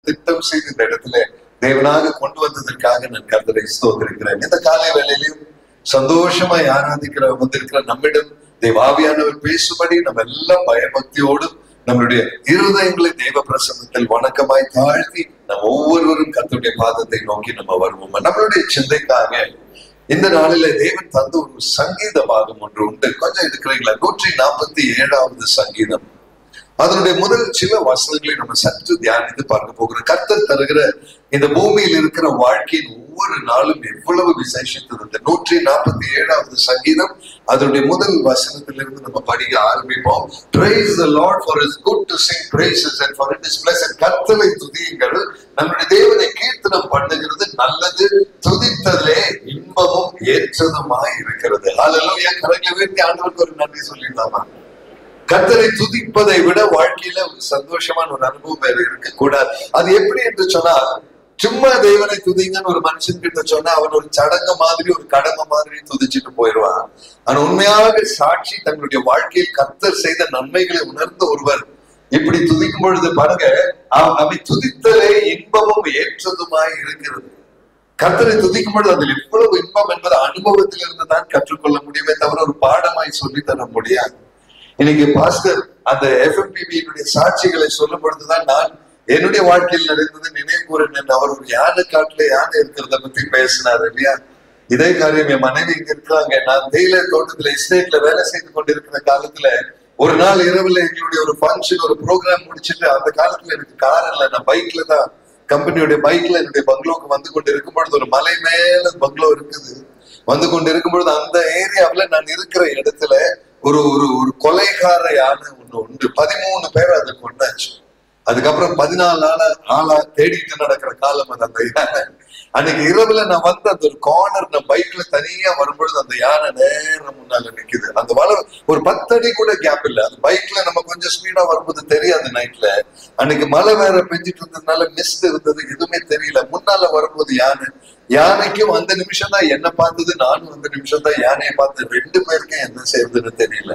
திட்டம் செய்து இந்த இடத்துல தேவனாக கொண்டு வந்ததற்காக நான் கர்த்தரை ஸ்தோத்திரிக்கிறேன். இந்த காலை வேளையிலும் சந்தோஷமாய் வந்திருக்கிற நம்மிடம் தேவாவியானவர் பேசும்படி நம்ம எல்லாம் பயபக்தியோடும் நம்மளுடைய இருதயங்களை தெய்வ பிரசன்னத்தில் வணக்கமாய் தாழ்த்தி நம்ம ஒவ்வொருவரும் கர்த்தருடைய பாதத்தை நோக்கி நம்ம வருவோம். நம்மளுடைய சிந்தைக்காக இந்த நாளில தேவன் தந்த ஒரு சங்கீத பாகம் ஒன்று உண்டு. கொஞ்சம் இருக்கிறீங்களா? 147வது சங்கீதம். அதனுடைய முதல் சில வசனங்களை நம்ம சற்று தியானித்து பார்க்க போகிறோம். கர்த்தர் தருகிற இந்த பூமியில் இருக்கிற வாழ்க்கையின் ஒவ்வொரு நாளும் எவ்வளவு விசேஷித்தது. இந்த 147வது சங்கீதம் அதனுடைய முதல் வசனத்திலிருந்து நம்ம படிக்க ஆரம்பிப்போம். Praise the Lord, for it's good to sing praises and for it is pleasant. கர்த்தரை துதியுங்கள், நம்முடைய தேவனை கீர்த்தனம் பண்ணுகிறது நல்லது, துதித்ததிலே இன்பமும் ஏற்றதுமாய் இருக்கிறது. ஹல்லேலூயா. கரங்களை உயர்த்தி ஆண்டவருக்கு ஒரு நன்றி சொல்லிடலாமா? கர்த்தரை துதிப்பதை விட வாழ்க்கையில ஒரு சந்தோஷமான ஒரு அனுபவம் வேற இருக்க கூடாது. அது எப்படி என்று சொன்னா, சும்மா தேவனை துதிங்கன்னு ஒரு மனுஷன் கிட்ட சொன்னா அவன் ஒரு சடங்கு மாதிரி ஒரு கடமை மாதிரி துதிச்சுட்டு போயிடுவான். ஆனா உண்மையாக சாட்சி தங்களுடைய வாழ்க்கையில் கர்த்தர் செய்த நன்மைகளை உணர்ந்த ஒருவர் இப்படி துதிக்கும் பொழுது பாருங்க, அவை துதித்தலே இன்பமும் ஏற்றதுமாய் இருக்கிறது. கர்த்தரை துதிக்கும் பொழுது அதில் எவ்வளவு இன்பம் என்பது அனுபவத்திலிருந்து தான் கற்றுக்கொள்ள முடியுமே தவிர ஒரு பாடமாய் சொல்லி தர முடியாது. இன்னைக்கு பாஸ்டர் அந்த FMPB சாட்சிகளை சொல்லும் பொழுதுதான் நான் என்னுடைய வாழ்க்கையில் நடந்தது நினைவு கூறினேன். அவர் ஒரு யானை காட்டுல யானை இருக்கிறத பத்தி பேசினார் இல்லையா? இதே காரியம் என் மனைவி இங்க இருக்கிறாங்க. நான் தேயிலை தோட்டத்துல எஸ்டேட்ல வேலை செய்து கொண்டிருக்கிற காலத்துல ஒரு நாள் இரவுல எங்களுடைய ஒரு ஃபங்க்ஷன் ஒரு ப்ரோக்ராம் முடிச்சுட்டு, அந்த காலத்துல எனக்கு கார் இல்ல, நான் பைக்ல தான் கம்பெனியுடைய பைக்ல என்னுடைய பங்களோக்கு வந்து கொண்டு இருக்கும் பொழுது ஒரு மலை மேல பங்களோ இருக்குது. வந்து கொண்டு இருக்கும் பொழுது அந்த ஏரியாவில நான் இருக்கிற இடத்துல ஒரு ஒரு ஒரு கொலைகார யானை ஒண்ணு உண்டு. 13 பேர் அதை கொண்டாச்சு. அதுக்கப்புறம் 14 ஆளா தேடிட்டு நடக்கிற காலம் அது அந்த யானை. அன்னைக்கு இரவுல நான் வந்து அந்த ஒரு கார்னர் நான் பைக்ல தனியா வரும்பொழுது அந்த யானை நேரம் முன்னால நிக்குது. அந்த ஒரு 10 அடி கூட கேப் இல்லை. அந்த பைக்ல நம்ம கொஞ்சம் ஸ்பீடா வரும்போது தெரியாது. நைட்ல அன்னைக்கு மழை வேற பெஞ்சிட்டு இருந்ததுனால மிஸ்ட் இருந்தது, எதுவுமே தெரியல. முன்னால வரும்போது யானைக்கும் அந்த நிமிஷம் தான் என்ன பார்த்தது, நானும் அந்த நிமிஷம் தான் யானையை பார்த்தது. 2 பேருக்கும் என்ன செய்யறதுன்னு தெரியல.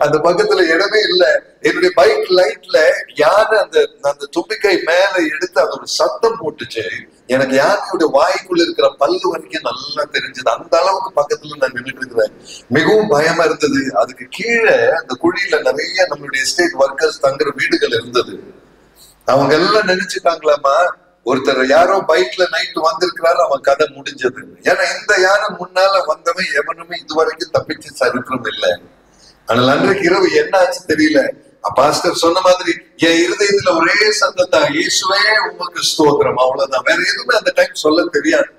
அந்த பக்கத்துல இடமே இல்லை. என்னுடைய பைக் லைட்ல யானை அந்த தும்பிக்கை மேல எடுத்து அது ஒரு சத்தம் போட்டுச்சு. எனக்கு யானையுடைய வாய்க்குள்ள இருக்கிற பல்லு வரைக்கும் நல்லா தெரிஞ்சது. அந்த அளவுக்கு பக்கத்துல நான் நின்றுட்டு இருக்கிறேன். மிகவும் பயமா இருந்தது. அதுக்கு கீழே அந்த குழியில நிறைய நம்மளுடைய எஸ்டேட் ஒர்க்கர்ஸ் தங்குற வீடுகள் இருந்தது. அவங்க எல்லாம் நினைச்சுட்டாங்களாமா, ஒருத்தர் யாரோ பைக்ல நைட்டு வந்திருக்கிறாரு, அவன் கதை முடிஞ்சது. ஏன்னா இந்த யானை முன்னால வந்தவன் எவனுமே இதுவரைக்கும் தப்பிச்சு சரித்திரம் இல்லை. ஆனால் அன்றைக்கு இரவு என்ன ஆச்சு தெரியல. பாஸ்டர் சொன்ன மாதிரி என் இருதயத்துல ஒரே சத்தம் தான், இயேசுவே உமக்கு ஸ்தோத்திரம், அவ்வளவுதான். வேற எதுவுமே அந்த டைம் சொல்ல தெரியாது.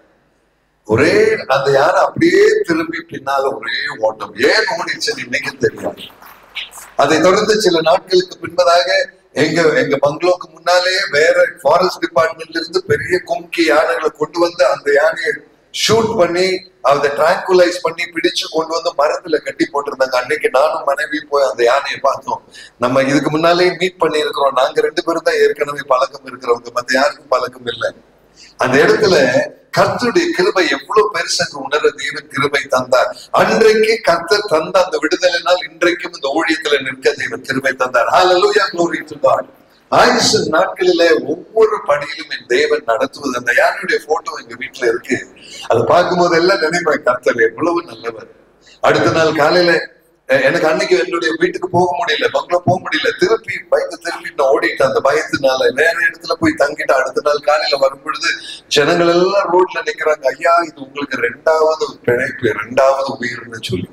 ஒரே அந்த யானை அப்படியே திரும்பி பின்னால ஒரே ஓட்டம். ஏன் ஓடிச்சுன்னு இன்னைக்கு தெரியாது. அதை தொடர்ந்து சில நாட்களுக்கு பின்பதாக எங்க பங்களோக்கு முன்னாலே வேற ஃபாரஸ்ட் டிபார்ட்மெண்ட்ல இருந்து பெரிய கும்கி யானைகளை கொண்டு வந்து அந்த யானையை ஷூட் பண்ணி அதை டிராங்குலைஸ் பண்ணி பிடிச்சு கொண்டு வந்து மரத்துல கட்டி போட்டிருந்தாங்க. அன்னைக்கு நானும் மனைவி போய் அந்த யானையை பார்த்தோம். நம்ம இதுக்கு முன்னாலே மீட் பண்ணி இருக்கிறோம். நாங்க 2 பேரும் தான் ஏற்கனவே பழக்கம் இருக்கிறவங்க, மத்த யாருக்கும் பழக்கம் இல்லை. அந்த இடத்துல கர்த்தருடைய கிருபை எவ்வளவு பெருசு உணர தேவன் கிருபை தந்தார். அன்றைக்கு கர்த்தர் தந்த அந்த விடுதலைனால் இன்றைக்கும் இந்த ஊழியத்துல நிற்க தேவன் கிருபை தந்தார். ஹல்லேலூயா, glory to God. ஆயுசு நாட்களில ஒவ்வொரு படியிலும் என் தேவன் நடத்துவது. அந்த யானையுடைய போட்டோ எங்க வீட்டுல இருக்கு. அதை பார்க்கும்போது எல்லாம் நினைப்பேன், கர்த்தர் எவ்வளவு நல்லவர். அடுத்த நாள் காலையில எனக்கு அன்னைக்கு என்னுடைய வீட்டுக்கு போக முடியல, பங்களோ போக முடியல. திருப்பி பைக்கு திருப்பி நான் ஓடிட்டேன். அந்த பயத்தினால வேற இடத்துல போய் தங்கிட்டு அடுத்த நாள் காலையில வரும் பொழுது ஜனங்கள் எல்லாம் ரோட்ல நிக்கிறாங்க. ஐயா, இது உங்களுக்கு 2வது பிழைப்பு, 2வது உயிர்னு சொல்லி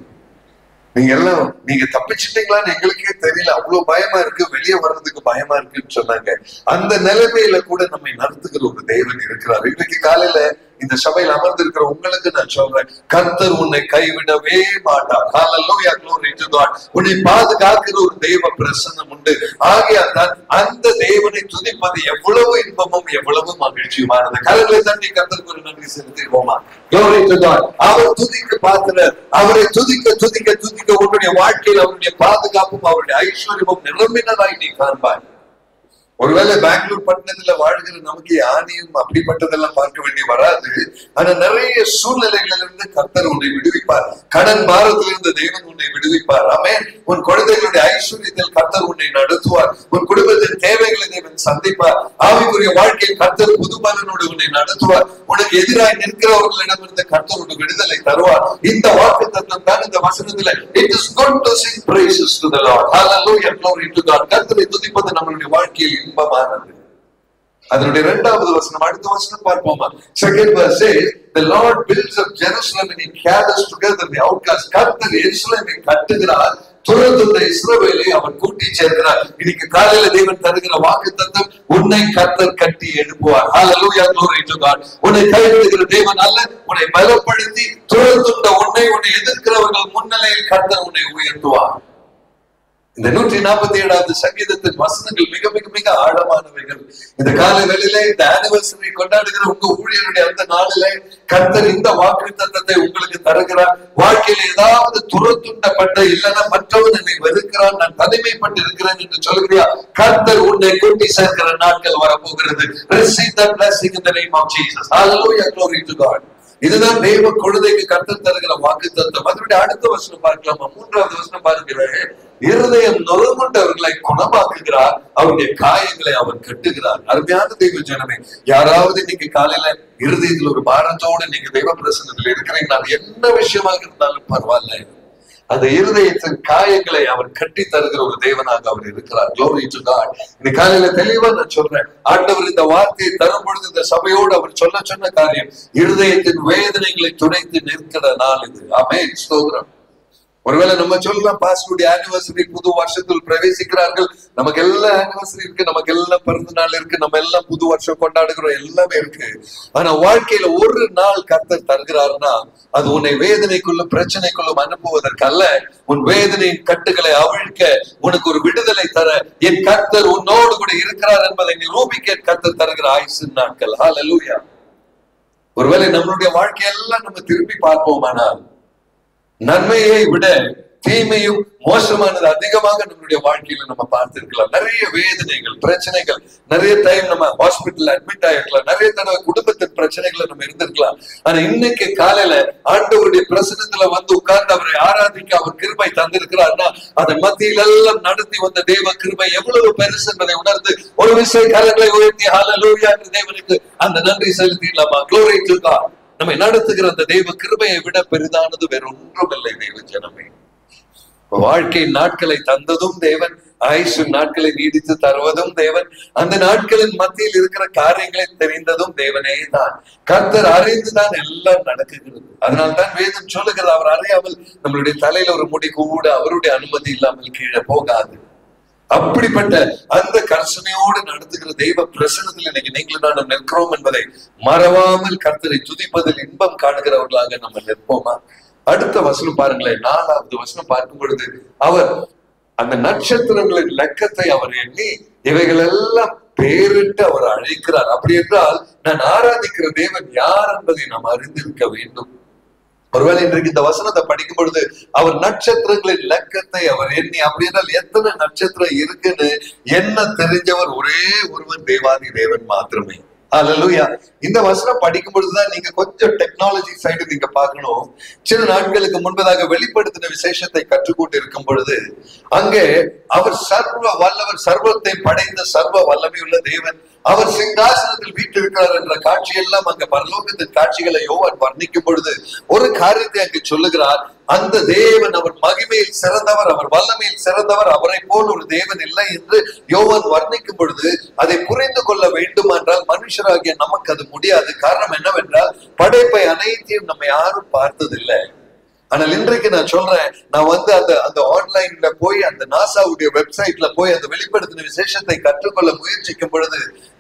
நீங்க தப்பிச்சிட்டீங்களான்னு எங்களுக்கே தெரியல. அவ்வளவு பயமா இருக்கு, வெளியே வர்றதுக்கு பயமா இருக்குன்னு சொன்னாங்க. அந்த நிலைமையில கூட நம்மை நடத்துகிற ஒரு தேவன் இருக்கிறார். இன்னைக்கு காலையில இந்த சபையில் அமர்ந்திருக்கிற உங்களுக்கு நான் சொல்றேன், கர்த்தர் உன்னை கைவிடவே மாட்டார். ஹல்லேலூயா, glory to God. உன்னை பாதுகாக்கிற ஒரு தெய்வ பிரசன்னம் உண்டு. ஆகையால் அந்த தேவனை துதிப்பது எவ்வளவு இன்பமும் எவ்வளவு மகிழ்ச்சியுமானது. கரங்களை தட்டி கர்த்தருக்கு ஒரு நன்றி செலுத்துவோமா? glory to God. அவர் துதிக்க பாத்திர, அவரை துதிக்க துதிக்க துதிக்க உன்னுடைய வாழ்க்கையில் அவருடைய பாதுகாப்பும் அவருடைய ஐஸ்வர்யமும் நிரம்பினதாய் நீ காண்பாய். ஒருவேளை பெங்களூர் பட்டணத்துல வாழ்கிற நமக்கு யானையும் அப்படிப்பட்டதெல்லாம் பார்க்க வேண்டி வராது. ஆனா நிறைய சூழ்நிலைகளிலிருந்து கர்த்தர் உன்னை விடுவிப்பார். கடன் பாரத்திலிருந்து தேவன் உன்னை விடுவிப்பார். ஆமென். உன் குழந்தைகளுடைய ஐஸ்வர்யத்தில் கர்த்தர் உன்னை நடத்துவார். உன் குடும்பத்தின் தேவைகளை தேவன் சந்திப்பார். ஆவிக்குரிய வாழ்க்கையில் கர்த்தர் புது பலனோடு உன்னை நடத்துவார். உனக்கு எதிராய் நிற்கிறவர்களிடம் இருந்து கர்த்தர் உனக்கு விடுதலை தருவார். இந்த வாக்குத்தத்தம் தான் இந்த வசனத்துல. It is good to sing praises to the Lord. Hallelujah, glory to God. கர்த்தரை துதிப்பது நம்மளுடைய வாழ்க்கையில் இன்பமானது. அதனுடைய இரண்டாவது வசனம், அடுத்த வசனம் பார்ப்போமா? Second verse says, the Lord builds up Jerusalem and he gathers together the outcasts. கர்த்தர் எருசலேமை கட்டுகிறார், துரத்துண்ட இஸ்ரவேலை அவர் கூட்டி சேர்க்கிறார். இன்னைக்கு காலையில தேவன் தருகிற வாக்குத்தத்தம், உன்னை கர்த்தர் கட்டி எழுப்புவார். Hallelujah, glory to God. உன்னை கைவிடுகிற தேவன் அல்ல, உன்னை பலப்படுத்தி துரத்துண்ட உன்னை எதிர்க்கிறவர்கள் முன்னிலையில் கர்த்தர் உன்னை உயர்த்துவார். இந்த 147வது சங்கீதத்தின் வசனங்கள் மிக மிக மிக ஆழமானவைகள். இந்த கால வேளையிலே இந்த ஆனிவர்சரி கொண்டாடுகிற உங்க ஊழியருடைய அந்த நாளிலே கர்த்தர் இந்த வாக்குத்தத்தத்தை உங்களுக்கு தருகிறார். வாழ்க்கையில ஏதாவது துரத்துண்டப்பட்ட, இல்லைன்னா மற்றவன் என்னை வெறுக்கிறான், நான் தனிமைப்பட்டு இருக்கிறேன் என்று சொல்கிறியா, கர்த்தர் உன்னை கூட்டி சேர்க்கிற நாட்கள் வரப்போகிறது. Receive that blessing in the name of Jesus. Hallelujah, glory to God. இதுதான் தேவ குழந்தைக்கு கர்த்தர் தருகிற வாக்குத்தத்தம். அதனுடைய அடுத்த வசனம் பார்க்கலாமா? 3வது வசனம் பாருங்களேன். இருதயம் நொறுங்குண்டவர்களை குணமாக்குகிறார், அவருடைய காயங்களை அவர் கட்டுகிறார். அருமையான தெய்வ ஜனமே, யாராவது இன்னைக்கு காலையில இருதயத்தில் ஒரு பாரத்தோடு நீங்க தெய்வ பிரசன்னத்தில் இருக்கிறீங்க, அது என்ன விஷயமாக இருந்தாலும் பரவாயில்ல, அந்த இருதயத்தின் காயங்களை அவர் கட்டி தருகிற ஒரு தேவனாக அவர் இருக்கிறார். Glory to God. இந்த காலையில தெளிவா நான் சொல்றேன், ஆண்டவர் இந்த வார்த்தையை தரும் பொழுது இந்த சபையோடு அவர் சொன்ன காரியம், இருதயத்தின் வேதனைகளை துடைத்து நிற்கிற நாள் இது. ஆமென், ஸ்தோத்திரம். ஒருவேளை நம்ம சொல்லலாம், பாஸ்டருடைய ஆனிவர்சரி, புது வருஷத்தில் பிரவேசிக்கிறார்கள், நமக்கு எல்லாம் ஆனிவர்சரி இருக்கு, நமக்கு எல்லாம் பிறந்த நாள் இருக்கு, நம்ம எல்லாம் புது வருஷம் கொண்டாடுகிறோம், எல்லாமே இருக்கு. ஆனா வாழ்க்கையில ஒரு நாள் கர்த்தர் தருகிறார்னா அது உன்னை வேதனைக்குள்ளும் பிரச்சனைக்குள்ளும் அனுப்புவதற்கு அல்ல, உன் வேதனையின் கட்டுகளை அவிழ்க்க, உனக்கு ஒரு விடுதலை தர, என் கர்த்தர் உன்னோடு கூட இருக்கிறார் என்பதை நிரூபிக்க கர்த்தர் தருகிற ஆயுசின் நாட்கள். ஹல்லேலூயா. ஒருவேளை நம்மளுடைய வாழ்க்கையெல்லாம் நம்ம திரும்பி பார்ப்போமானால் நன்மையை விட தீமையும் மோசமானது அதிகமாக நம்மளுடைய வாழ்க்கையில நம்ம பார்த்திருக்கலாம். நிறைய வேதனைகள், பிரச்சனைகள், நிறைய டைம் நம்ம ஹாஸ்பிட்டல் அட்மிட் ஆயிருக்கலாம், நிறைய தடவை குடும்பத்தின் பிரச்சனைகளை நம்ம இருந்திருக்கலாம். ஆனா இன்னைக்கு காலையில ஆண்டவருடைய பிரசன்னத்துல வந்து உட்கார்ந்து அவரை ஆராதிக்க அவர் கிருபை தந்திருக்கிறார்னா அதன் மத்தியில எல்லாம் நடத்தி வந்த தேவ கிருபை எவ்வளவு பெருசு என்பதை உணர்ந்து ஒரு விசை கரங்களை உயர்த்தி ஹல்லேலூயா என்று தேவனுக்கு அந்த நன்றி செலுத்திடலாமா? Glory to God. நம்மை நடத்துகிற அந்த தெய்வ கிருபையை விட பெரிதானது வேற ஒன்றும் இல்லை. தெய்வ ஜனமே, வாழ்க்கை நாட்களை தந்ததும் தேவன், ஆயுசு நாட்களை நீடித்து தருவதும் தேவன், அந்த நாட்களின் மத்தியில் இருக்கிற காரியங்களை தெரிந்ததும் தேவனே தான். கர்த்தர் அறிந்துதான் எல்லாம் நடக்குகிறது. அதனால்தான் வேதம் சொல்லுகிறது, அவர் அறியாமல் நம்மளுடைய தலையில ஒரு முடி கூட அவருடைய அனுமதி இல்லாமல் கீழே போகாது. அப்படிப்பட்ட அந்த கர்சனையோடு நடத்துகிற தெய்வ பிரசனத்தில் இன்னைக்கு நீங்களும் நானும் நிற்கிறோம் என்பதை மறவாமல் கர்த்தரை துதிப்பதில் இன்பம் காணுகிறவர்களாக நம்ம நிற்போமா? அடுத்த வசனம் பாருங்களேன், 4வது வசனம் பார்க்கும் பொழுது அவர் அந்த நட்சத்திரங்களின் லக்கத்தை அவர் எண்ணி இவைகள் எல்லாம் பேரிட்டு அவர் அழைக்கிறார். அப்படி என்றால் நான் ஆராதிக்கிற தேவன் யார் என்பதை நாம் அறிந்திருக்க வேண்டும். ஒருவேளை இன்றைக்கு இந்த வசனத்தை படிக்கும் பொழுது அவர் நட்சத்திரங்களின் லக்கத்தை அவர் எண்ணி, அப்படி என்றால் எத்தனை நட்சத்திரம் இருக்குன்னு என்ன தெரிஞ்சவர் ஒரே ஒருவன் தேவாதி தேவன் மாத்திரமே. ஹல்லேலூயா. இந்த வசனம் படிக்கும் பொழுதுதான் நீங்க கொஞ்சம் டெக்னாலஜி சைடு நீங்க பார்க்கணும். சில நாட்களுக்கு முன்பதாக வெளிப்படுத்தின விசேஷத்தை கற்றுக்கொண்டு இருக்கும் பொழுது அங்கே அவர் சர்வ வல்லவர், சர்வத்தை படைத்த சர்வ வல்லமையுள்ள தேவன், அவர் சிங்காசனத்தில் வீற்றிருக்கிறார் என்ற காட்சி எல்லாம் அங்க பரலோகத்தின் காட்சிகளை யோவான் வர்ணிக்கும் பொழுது ஒரு காரியத்தை அங்கு சொல்லுகிறார். அந்த தேவன் அவர் மகிமையில் சிறந்தவர், அவர் வல்லமையில் சிறந்தவர், அவரை போல் ஒரு தேவன் இல்லை என்று யோவான் வர்ணிக்கும் பொழுது அதை புரிந்து கொள்ள வேண்டும் என்றால் மனுஷராகிய நமக்கு அது முடியாது. காரணம் என்னவென்றால் படைப்பை அனைத்தையும் நம்ம யாரும் பார்த்ததில்லை. ஆனால் இன்றைக்கு நான் சொல்றேன், நான் வந்து அந்த ஆன்லைன்ல போய் அந்த நாசாவுடைய வெப்சைட்ல போய் அந்த வெளிப்படுத்தின விசேஷத்தை கற்றுக்கொள்ள முயற்சிக்கும் பொழுது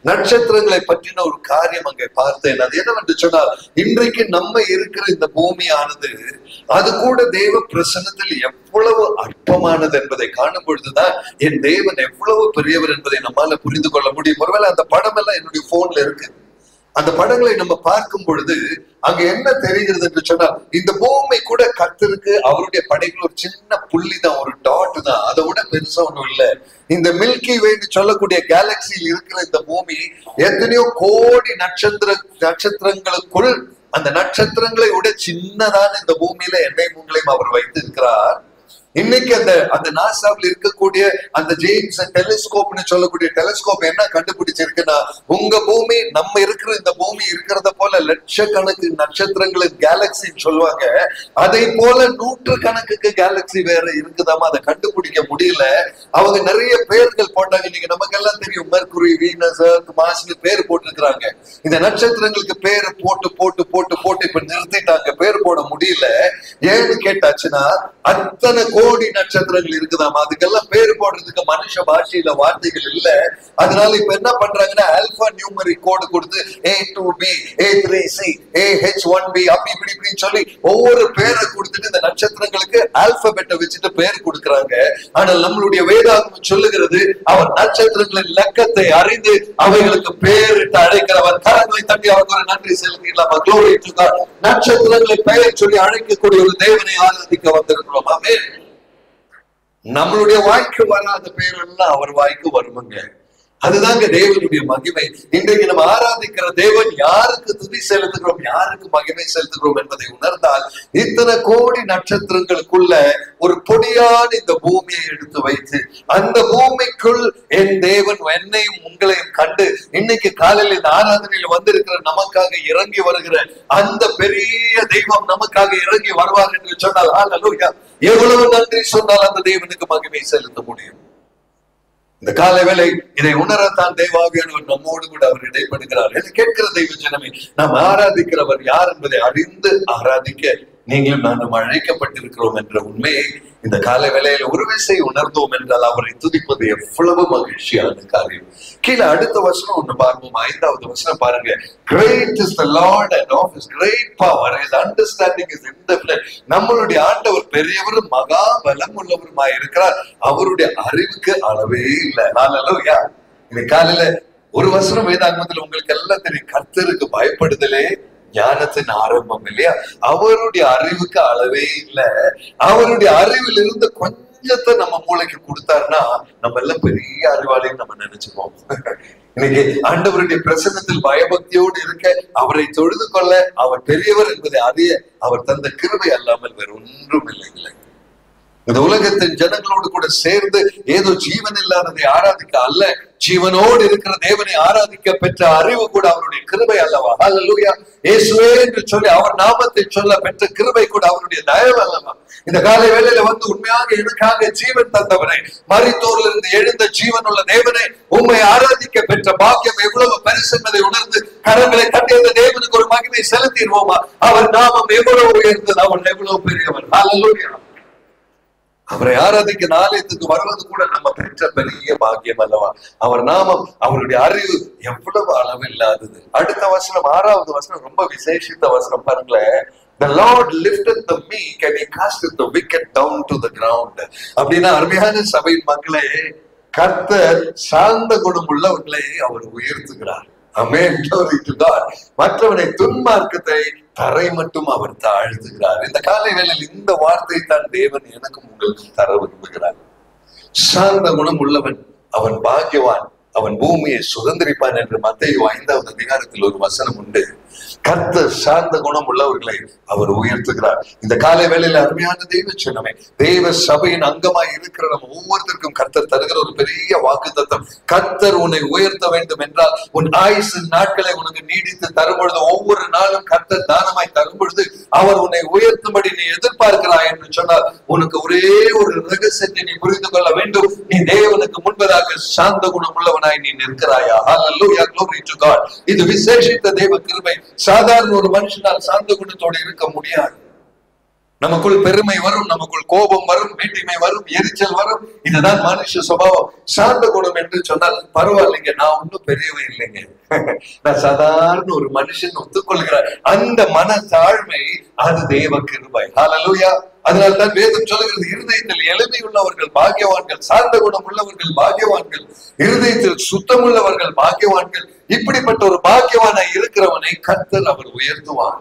நட்சத்திரங்களை பற்றின ஒரு காரியம் அங்கே பார்த்தேன். அது என்னவென்று சொன்னால், இன்றைக்கு நம்ம இருக்கிற இந்த பூமியானது அது கூட தேவ பிரசன்னத்தில் எவ்வளவு அற்பமானது என்பதை காணும் பொழுதுதான் என் தேவன் எவ்வளவு பெரியவர் என்பதை நம்மால புரிந்து கொள்ள முடியும். ஒருவேளை அந்த படம் எல்லாம் என்னுடைய போன்ல இருக்கு. அந்த படங்களை நம்ம பார்க்கும் பொழுது அங்க என்ன தெரிகிறது என்று சொன்னால், இந்த பூமி கூட கர்த்தருக்கு அவருடைய படைகள் ஒரு சின்ன புள்ளி தான், ஒரு டாட் தான், அதை விட பெருசா ஒண்ணும் இல்லை. இந்த மில்கி வேன்னு சொல்லக்கூடிய கேலக்சியில் இருக்கிற இந்த பூமி எத்தனையோ கோடி நட்சத்திரங்களுக்குள், அந்த நட்சத்திரங்களை விட சின்னதான இந்த பூமியில என்னையும் உங்களையும் அவர் வைத்து இருக்கிறார். இன்னைக்கு அந்த நாசாவில் இருக்கக்கூடிய அந்த ஜேம்ஸ் டெலிஸ்கோப்னு சொல்லக்கூடிய டெலிஸ்கோப் என்ன கண்டுபிடிச்சிருக்குன்னா, உங்க பூமி நம்ம இருக்கிற இந்த பூமி இருக்கிறத போல லட்சக்கணக்கு நட்சத்திரங்களின் கேலக்சின்னு சொல்லுவாங்க. அதை போல 100 கணக்குக்கு கேலக்சி வேற இருக்குதாமா, அதை கண்டுபிடிக்க முடியல. அவங்க நிறைய பெயர்கள் போட்டாங்க. நீங்க நமக்கு எல்லாம் தெரியும், மெர்க்குரி, வீனஸ், எர்த், மார்ஸ்னு பேர் போட்டிருக்கிறாங்க. இந்த நட்சத்திரங்களுக்கு பேர் போட்டு போட்டு போட்டு போட்டு இப்ப நிறுத்திட்டாங்க, பேர் போட முடியல. ஏன்னு கேட்டாச்சுன்னா, அத்தனை கோடி நட்சத்திரங்கள் இருக்குதாமா, அதுக்கெல்லாம் பேர் போடுறதுக்கு மனுஷ பாஷையில வார்த்தைகள் இல்ல. அதனால இப்ப என்ன பண்றாங்கன்னா, ஆல்பா நியூமரிக் கோடு கொடுத்து A2B, A3C, AH1B அப்படி இப்படி இப்படின்னு சொல்லி ஒவ்வொரு பேரை கொடுத்துட்டு இந்த நட்சத்திரங்களுக்கு ஆல்பபெட்டை வச்சுட்டு பேர் கொடுக்கறாங்க. ஆனால் நம்மளுடைய வேதாகமம் சொல்லுகிறது, அவர் நட்சத்திரங்களின் லக்கத்தை அறிந்து அவைகளுக்கு பேரிட்டு அழைக்கிறவர். கரங்களை தட்டி அவருக்கு ஒரு நன்றி செலுத்திடலாமா? Glory to God. நட்சத்திரங்களை பெயர் சொல்லி அழைக்கக்கூடிய ஒரு தேவனை ஆராதிக்க வந்திருக்கிறோம். ஆமென். நம்மளுடைய வாய்க்கு வராத பேரெல்லாம் அவர் வாய்க்கு வருமுங்க. அதுதாங்க தேவனுடைய மகிமை. இன்றைக்கு நம்ம ஆராதிக்கிற தேவன் யாருக்கு துதி செலுத்துகிறோம், யாருக்கு மகிமை செலுத்துகிறோம் என்பதை உணர்ந்தால், இத்தனை கோடி நட்சத்திரங்களுக்குள்ள ஒரு பொடியான இந்த பூமியை எடுத்து வைத்து, அந்த பூமிக்குள் என் தேவன் என்னையும் உங்களையும் கண்டு இன்னைக்கு காலையில் இந்த ஆராதனையில் வந்திருக்கிற நமக்காக இறங்கி வருகிற அந்த பெரிய தெய்வம் நமக்காக இறங்கி வருவார் என்று சொன்னால், ஹல்லேலூயா, எவ்வளவு நன்றி சொன்னால் அந்த தேவனுக்கு மகிமை செலுத்த முடியும். இந்த காலை வேளை இதை உணரத்தான் தேவாவியானவர் நம்மோடு கூட அவர் இடைப்படுகிறார். என்று கேட்கிற தெய்வ ஜனமே, நாம் ஆராதிக்கிறவர் யார் என்பதை அறிந்து ஆராதிக்க நீங்களும் நானும் அழைக்கப்பட்டிருக்கிறோம் என்ற உண்மையை இந்த காலை வேளையில ஒரு விசை உணர்ந்தோம் என்றால் அவரை துதிப்பது எவ்வளவு மகிழ்ச்சியான காரியம். கீழே அடுத்த வசனம் ஒண்ணு பார்ப்போம். 5வது வசனம் பாருங்க. Great is the Lord and of his great power, his understanding is infinite. நம்மளுடைய ஆண்டவர் பெரியவரும் மகா பலம் உள்ளவருமாய் இருக்கிறார். அவருடைய அறிவுக்கு அளவே இல்லை. ஹல்லேலூயா. இந்த காலையில ஒரு வசனம் வேதாகமத்தில் உங்களுக்கு எல்லாம் தெரியும், கர்த்தருக்கு பயப்படுதலே ஞானத்தின் ஆரம்பம் இல்லையா? அவருடைய அறிவுக்கு அளவே இல்லை. அவருடைய அறிவில் இருந்து கொஞ்சத்தை நம்ம மூளைக்கு கொடுத்தாருன்னா நம்ம எல்லாம் பெரிய அறிவாளின்னு நம்ம நினைச்சுப்போம். இன்னைக்கு ஆண்டவருடைய பிரசன்னத்தில் பயபக்தியோடு இருக்க, அவரை தொழுது கொள்ள, அவர் பெரியவர் என்பதை அறிய அவர் தந்த கிருபை அல்லாமல் வேற ஒன்றும் இல்லை. இந்த உலகத்தின் ஜனங்களோடு கூட சேர்ந்து ஏதோ ஜீவன் இல்லாததை ஆராதிக்க அல்ல, ஜீவனோடு இருக்கிற தேவனை ஆராதிக்க பெற்ற அறிவு கூட அவருடைய கிருபை அல்லவா? ஹல்லேலூயா. இயேசுவே என்று சொல்லி அவர் நாமத்தை சொல்ல பெற்ற கிருபை கூட அவருடைய தயவு அல்லவா? இந்த காலை வேளையில வந்து உண்மையாக எனக்காக ஜீவன் தந்தவனை, மரித்தோரில் இருந்து எழுந்த ஜீவன் உள்ள தேவனை, உண்மை ஆராதிக்க பெற்ற பாக்கியம் எவ்வளவு பெருசு என்பதை உணர்ந்து கரங்களை கட்டிய தேவனுக்கு ஒரு மகிமை செலுத்திடுவோமா? அவர் நாமம் எவ்வளவு உயர்ந்தது, அவர் எவ்வளவு பெரியவர். ஹல்லேலூயா. அவரை ஆராதிக்க ஆலயத்துக்கு வருவது கூட நம்ம பெற்ற பெரிய பாக்கியம் அல்லவா? அவர் நாமம், அவருடைய அறிவு எவ்வளவு அளவில்லாதது. அடுத்த வசனம் 6வது வசனம் ரொம்ப விசேஷித்த வசனம் பாருங்களேன். The Lord lifted the meek and he casted the wicked down to the ground. அப்படின்னா அருமையான சபையின் மக்களே, கர்த்தர் சார்ந்த குணம் உள்ளவர்களை அவர் உயர்த்துகிறார். ஆமென். Glory to God. மற்றவனை துன்மார்க்கத்தை தரை மட்டும் அவர் தாழ்த்துகிறார். இந்த காலை வேளையில் இந்த வார்த்தை தான் தேவன் எனக்கும் உங்களுக்கு தர விரும்புகிறார். சார்ந்த குணம் உள்ளவன் அவன் பாக்கியவான், அவன் பூமியை சுதந்திரிப்பான் என்று மத்தேயு 5வது அதிகாரத்தில் ஒரு வசனம் உண்டு. கர்த்தர் சார்ந்த குணம் உள்ளவர்களை அவர் உயர்த்துகிறார். இந்த காலை வேளையில அருமையான தெய்வ சொன்னமே, தெய்வ சபையின் அங்கமாய் இருக்கிற நம்ம ஒவ்வொருத்தருக்கும் கர்த்தர் தருகிற ஒரு பெரிய வாக்குத்தத்தம். கர்த்தர் உன்னை உயர்த்த வேண்டும் என்றால், உன் ஆயுசின் நாட்களை உனக்கு நீடித்து தரும் பொழுது, ஒவ்வொரு நாளும் கர்த்தர் தானமாய் தரும் பொழுது அவர் உன்னை உயர்த்தும்படி நீ எதிர்பார்க்கிறாய் என்று சொன்னால், உனக்கு ஒரே ஒரு ரகசியத்தை நீ புரிந்து கொள்ள வேண்டும். நீ தேவனுக்கு முன்பதாக சார்ந்த குணம் உள்ளவனாய் நீ நிற்கிறாயா? ஹல்லேலூயா. Glory to God. இது விசேஷித்த தேவ கிருபை. சாதாரண ஒரு மனுஷனால் சார்ந்த குணத்தோடு இருக்க முடியாது. நமக்குள் பெருமை வரும், நமக்குள் கோபம் வரும், மேட்டிமை வரும், எரிச்சல் வரும். இதுதான் மனுஷ சுபாவம். சார்ந்த குணம் என்று சொன்னால், பரவாயில்லைங்க, நான் ஒன்னும் பெரியவே இல்லைங்க, நான் சாதாரண ஒரு மனுஷன் ஒத்துக்கொள்கிறார். அந்த மன தாழ்மை அது தேவ கிருபை. ஹல்லேலூயா. அதனால தான் வேதம் சொல்லுகிறது, இருதயத்தில் எளிமை உள்ளவர்கள் பாக்கியவான்கள், சார்ந்த குணம் உள்ளவர்கள் பாக்கியவான்கள், இருதயத்தில் சுத்தம் உள்ளவர்கள் பாக்கியவான்கள். இப்படிப்பட்ட ஒரு பாக்கியவானை இருக்கிறவனை கர்த்தர் அவர் உயர்த்துவார்.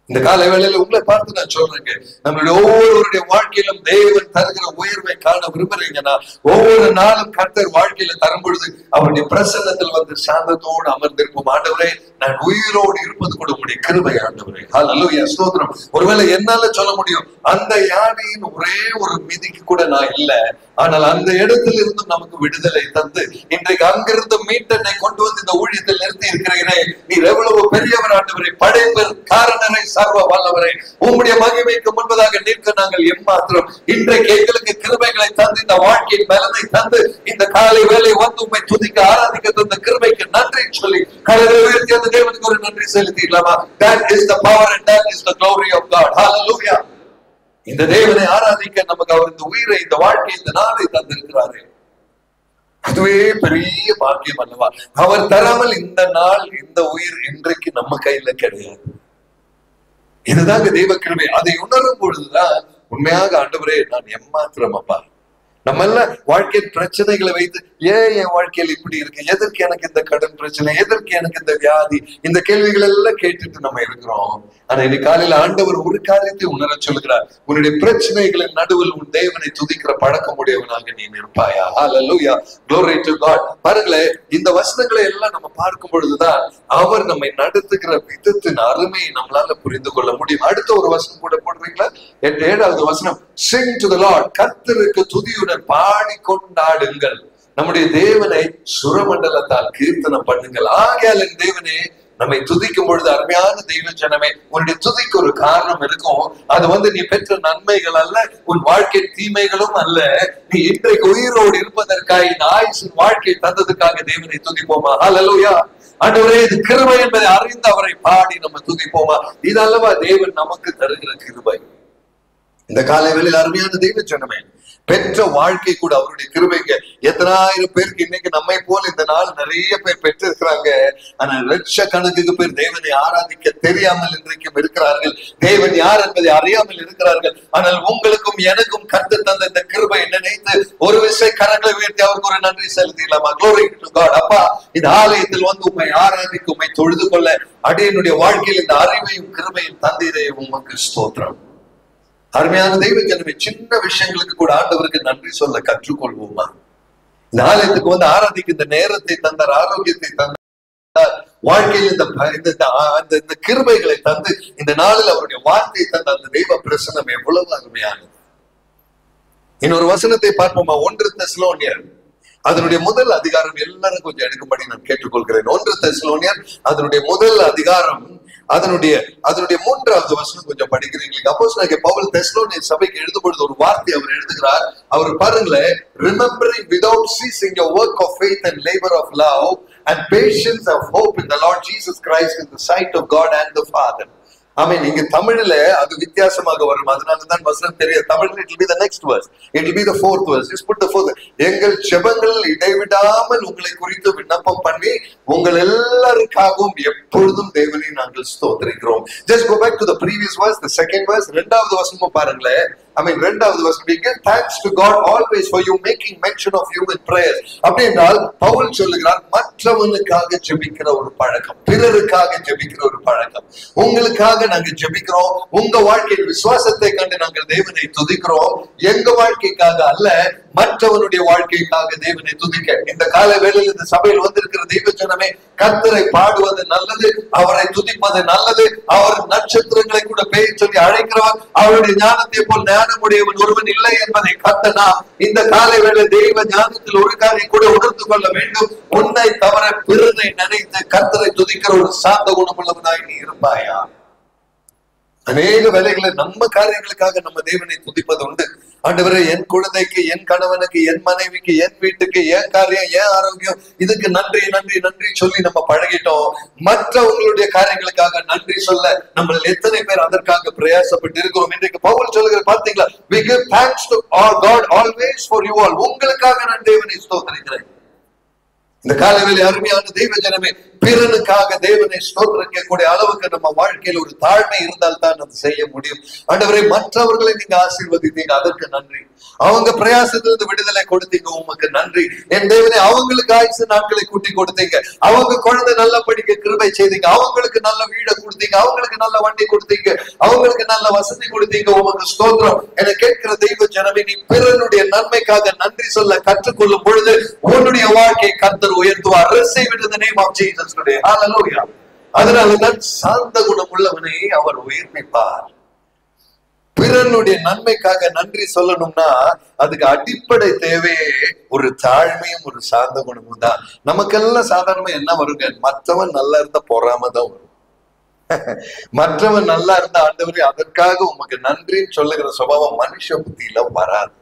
இந்த கால வேளையில உங்களை பார்த்து நான் சொல்றேங்க, நம்மளுடைய ஒவ்வொருவருடைய வாழ்க்கையிலும் தேவன் தருகிற உயர்வை காண விரும்புறீங்கன்னா, ஒவ்வொரு நாளும் கர்த்தர் வாழ்க்கையில தரும் பொழுது அவருடைய பிரசன்னத்தில் வந்து சாந்தத்தோடு அமர்ந்திருப்போம். ஆண்டவரே, நான் உயிரோடு இருப்பது கூட உங்களுடைய கிருபை ஆண்டவரே. ஹல்லேலூயா, ஸ்தோத்திரம். ஒருவேளை என்னால சொல்ல முடியும், அந்த யானையின் ஒரே ஒரு மிதிக்கு கூட நான் இல்லை, ஆனால் அந்த இடத்துல இருந்தும் நமக்கு விடுதலை தந்து இன்றைக்கு அங்கிருந்து மீட்டனை கொண்டு வந்து இந்த ஊழியத்தில் நிறுத்தி இருக்கிறீரே, நீர் எவ்வளவு பெரியவர் ஆண்டவரே, படைப்பர், காரணரை, சர்வ வல்லவரே. உம்முடைய மகிமைக்கு முன்பதாக நிற்க நாங்கள் எம்மாத்திரம். இன்றைக்கு எங்களுக்கு கிருபைகளை தந்து, இந்த வாழ்க்கையின் பலனை தந்து, இந்த காலை வேலை வந்து உம்மை துதிக்க ஆராதிக்க தந்த கிருபைக்கு நன்றி சொல்லி கலரை உயர்த்தி அந்த தேவனுக்கு ஒரு நன்றி செலுத்திடலாமா? That is the power and that is the glory of God. Hallelujah. இந்த தேவனை ஆராதிக்க நமக்கு அவர் இந்த உயிரை, இந்த வாழ்க்கை, இந்த நாளை தந்திருக்கிறாரு. அதுவே பெரிய பாக்கியம் அல்லவா? அவர் தராமல் இந்த நாள், இந்த உயிர் இன்றைக்கு நம்ம கையில கிடையாது. இதுதாங்க தெய்வ கிருபை. அதை உணரும் பொழுதுதான் உண்மையாக ஆண்டவரே, நான் எம்மாத்திரம் அப்பா. நம்ம எல்லாம் வாழ்க்கையின் பிரச்சனைகளை வைத்து, ஏன் என் வாழ்க்கையில் இப்படி இருக்கு, எதற்கு எனக்கு இந்த கடன் பிரச்சனை, எதற்கு எனக்கு இந்த வியாதி, இந்த கேள்விகள் எல்லாம் கேட்டுட்டு நம்ம இருக்கிறோம். ஆனா இன்னைக்கு காலையில ஆண்டவர் ஒரு காரியத்தை உணர சொல்கிறார், உன்னுடைய பிரச்சனைகளின் நடுவில் உன் தேவனை துதிக்கிற பழக்கம் உடையவனாக நீ இருப்பாயா. ஹல்லேலூயா, glory to God. பாருங்களேன், இந்த வசனங்களை எல்லாம் நம்ம பார்க்கும் பொழுதுதான் அவர் நம்மை நடத்துகிற விதத்தின் அருமையை நம்மளால புரிந்து கொள்ள முடியும். அடுத்த ஒரு வசனம் கூட போடுறீங்களா? 7வது வசனம், sing to the Lord, கர்த்தருக்கு துதியுடன் பாடி கொண்டாடுங்கள், நம்முடைய தேவனை சுரமண்டலத்தால் கீர்த்தனம் பண்ணுங்கள். ஆகையால் என் தேவனே, நம்மை துதிக்கும் பொழுது அருமையான தெய்வ ஜனமே, உன்னுடைய துதிக்கு ஒரு காரணம் இருக்கும். அது வந்து நீ பெற்ற நன்மைகள் அல்ல, உன் வாழ்க்கை தீமைகளும் அல்ல. நீ இன்றைக்கு உயிரோடு இருப்பதற்காக, இந்த ஆயுசின் வாழ்க்கை தந்ததுக்காக தேவனை துதிப்போமா? ஹல்லேலூயா. ஆண்டவரே, இது கிருபை என்பதை அறிந்து அவரை பாடி நம்ம துதிப்போமா? இது அல்லவா தேவன் நமக்கு தருகிற கிருபை. இந்த காலை வேளையில் அருமையான தெய்வ ஜனமே, பெற்ற வாழ்க்கை கூட அவருடைய கிருபைங்க. எத்தனாயிரம் பேருக்கு இன்னைக்கு நம்மை போல இந்த நாள் நிறைய பேர் பெற்று இருக்கிறாங்க. ஆனா லட்சக்கணக்குக்கு பேர் தேவனை ஆராதிக்க தெரியாமல் இன்றைக்கும் இருக்கிறார்கள். தேவன் யார் என்பதை அறியாமல் இருக்கிறார்கள். ஆனால் உங்களுக்கும் எனக்கும் கர்த்தர் தந்த இந்த கிருபை நினைத்து ஒரு விசை கரங்களை உயர்த்தி அவருக்கு ஒரு நன்றி செலுத்திடலாமா? Glory to God. அப்பா, இந்த ஆலயத்தில் வந்து உம்மை ஆராதிக்க, உம்மை தொழுது கொள்ள அடியனுடைய வாழ்க்கையில் இந்த அறிவையும் கிருபையும் தந்தீரே, உமக்கு ஸ்தோத்திரம். அருமையான தெய்வ ஜனமே, சின்ன விஷயங்களுக்கு கூட ஆண்டவருக்கு நன்றி சொல்ல கற்றுக்கொள்வோமா? இந்த ஆலயத்துக்கு வந்து ஆராதிக்க இந்த நேரத்தை தந்தார், ஆரோக்கியத்தை தந்தார், வாழ்க்கையில் இந்த கிருபைகளை தந்து இந்த நாளில் அவருடைய வார்த்தையை தந்த அந்த தெய்வ பிரசனம் எவ்வளவு அருமையானது. இன்னொரு வசனத்தை பார்ப்போமா? 1 தெசலோனியர் அதனுடைய முதல் அதிகாரம், எல்லாரும் கொஞ்சம் எடுக்கும்படி நான் கேட்டுக்கொள்கிறேன். 1 தெசலோனியர் அதனுடைய முதல் அதிகாரம், அதனுடைய 3வது வசனம் கொஞ்சம் படிக்கிறீங்களா? அப்போஸ்தலனாகிய பவுல் தெசலோனிய சபைக்கு எழுதும் பொழுது ஒரு வார்த்தை அவர் எழுதுகிறார். அவர் பாருங்களேன், remembering without ceasing your work of faith and labor of love and patience of hope in the Lord Jesus Christ in the sight of God and the Father. ஆமென். இங்க தமிழ்ல அது வித்தியாசமாக வரும், அதனாலதான் வசனம் தெரியாது. தமிழ்ல it will be the next verse, it will be the 4th verse. Just put the 4th. எங்கள் ஜெபங்கள் இடைவிடாமல் உங்களை குறித்து விண்ணப்பம் பண்ணி உங்கள் எல்லாருக்காகவும் எப்பொழுதும் தேவனை நாங்கள் ஸ்தோத்திரிக்கிறோம். Just go back to the previous verse, the second verse. 2வது வசனம் பாருங்களேன். ரெண்டாவது வசனம், we give thanks to God always for you making mention of you in prayers. அப்படி என்றால் பவுல் சொல்லுகிறார், மற்றவனுக்காக ஜெபிக்கிற ஒரு பழக்கம், பிறருக்காக ஜெபிக்கிற ஒரு பழக்கம். உங்களுக்காக நாங்க ஜெபிக்கிறோம், உங்க வாழ்க்கையில் விசுவாசத்தை கண்டு நாங்கள் தேவனை துதிக்கிறோம். எங்க வாழ்க்கைக்காக அல்ல, மற்றவனுடைய வாழ்க்கைக்காக தேவனை துதிக்க. இந்த கால வேளையில் இந்த சபையில் வந்திருக்கிற தெய்வ ஜனமே, கர்த்தரை பாடுவது நல்லது, அவரை துதிப்பது நல்லது. அவர் நட்சத்திரங்களை கூட பெயர் சொல்லி அழைக்கிறவர், அவருடைய ஞானத்தை போல் ஞானமுடையவன் ஒருவன் இல்லை என்பதை கத்தனா இந்த காலை வேளை தெய்வ ஞானத்தில் ஒரு காரியம் கூட உணர்ந்து கொள்ள வேண்டும். உன்னை தவிர பிறனை நினைத்து கர்த்தரை துதிக்கிற ஒரு சாந்த குணமுள்ளவனாய் நீ இருப்பாயா? அநேக வேலைகளை நம்ம காரியங்களுக்காக நம்ம தேவனை துதிப்பது உண்டு. ஆண்டவரே, என் குழந்தைக்கு, என் கணவனுக்கு, என் மனைவிக்கு, என் வீட்டுக்கு, என் காரியம், என் ஆரோக்கியம், இதுக்கு நன்றி நன்றி நன்றி சொல்லி நம்ம பழகிட்டோம். மற்றவங்களுடைய காரியங்களுக்காக நன்றி சொல்ல நம்ம எத்தனை பேர் அதற்காக பிரயாசப்பட்டு இருக்கிறோம்? இன்றைக்கு பவுல் சொல்லுகிற பார்த்தீங்களா, we give thanks to our God always for you all. உங்களுக்காக நான் தேவனை ஸ்தோத்திரிக்கிறேன். இந்த காலவேளை அருமையான தெய்வ ஜனமே, பிறனுக்காக தேவனை ஸ்தோத்திரிக்கக்கூடிய அளவுக்கு நம்ம வாழ்க்கையில் ஒரு தாழ்மை இருந்தால் தான் அது செய்ய முடியும். ஆண்டவரே, மற்றவர்களை நீங்க ஆசீர்வதித்தீங்க, அதற்கு நன்றி. அவங்க பிரயாசத்திலிருந்து விடுதலை கொடுத்தீங்க, உமக்கு நன்றி. என் தேவனே, அவங்களுக்கு ஆயுசு நாட்களை கூட்டி கொடுத்தீங்க, அவங்க குழந்தை நல்ல படிக்க கிருபை செய்தீங்க, அவங்களுக்கு நல்ல வீடை கொடுத்தீங்க, அவங்களுக்கு நல்ல வண்டி கொடுத்தீங்க, அவங்களுக்கு நல்ல வசதி கொடுத்தீங்க, உமக்கு ஸ்தோத்திரம். என கேட்கிற தெய்வ ஜனமே, நீ பிறனுடைய நன்மைக்காக நன்றி சொல்ல கற்றுக்கொள்ளும் பொழுது உன்னுடைய வாழ்க்கையை கர்த்தர் உயர்த்துவார். Receive it in the name of Jesus today. Hallelujah. அதனாலதான் சாந்த குணம் உள்ளவனை அவர் உயர்ப்பிப்பார். பிறனுடைய நன்மைக்காக நன்றி சொல்லணும்னா அதுக்கு அடிப்படை தேவையே ஒரு தாழ்மையும் ஒரு சாந்த குணமும் தான். நமக்கெல்லாம் சாதாரணமா என்ன வருங்க, மற்றவன் நல்லா இருந்தா பொறாம தான் வரும். மற்றவன் நல்லா இருந்தா ஆண்டவரே அதற்காக உமக்கு நன்றின்னு சொல்லுகிற சுபாவம் மனுஷ புத்தியில வராது.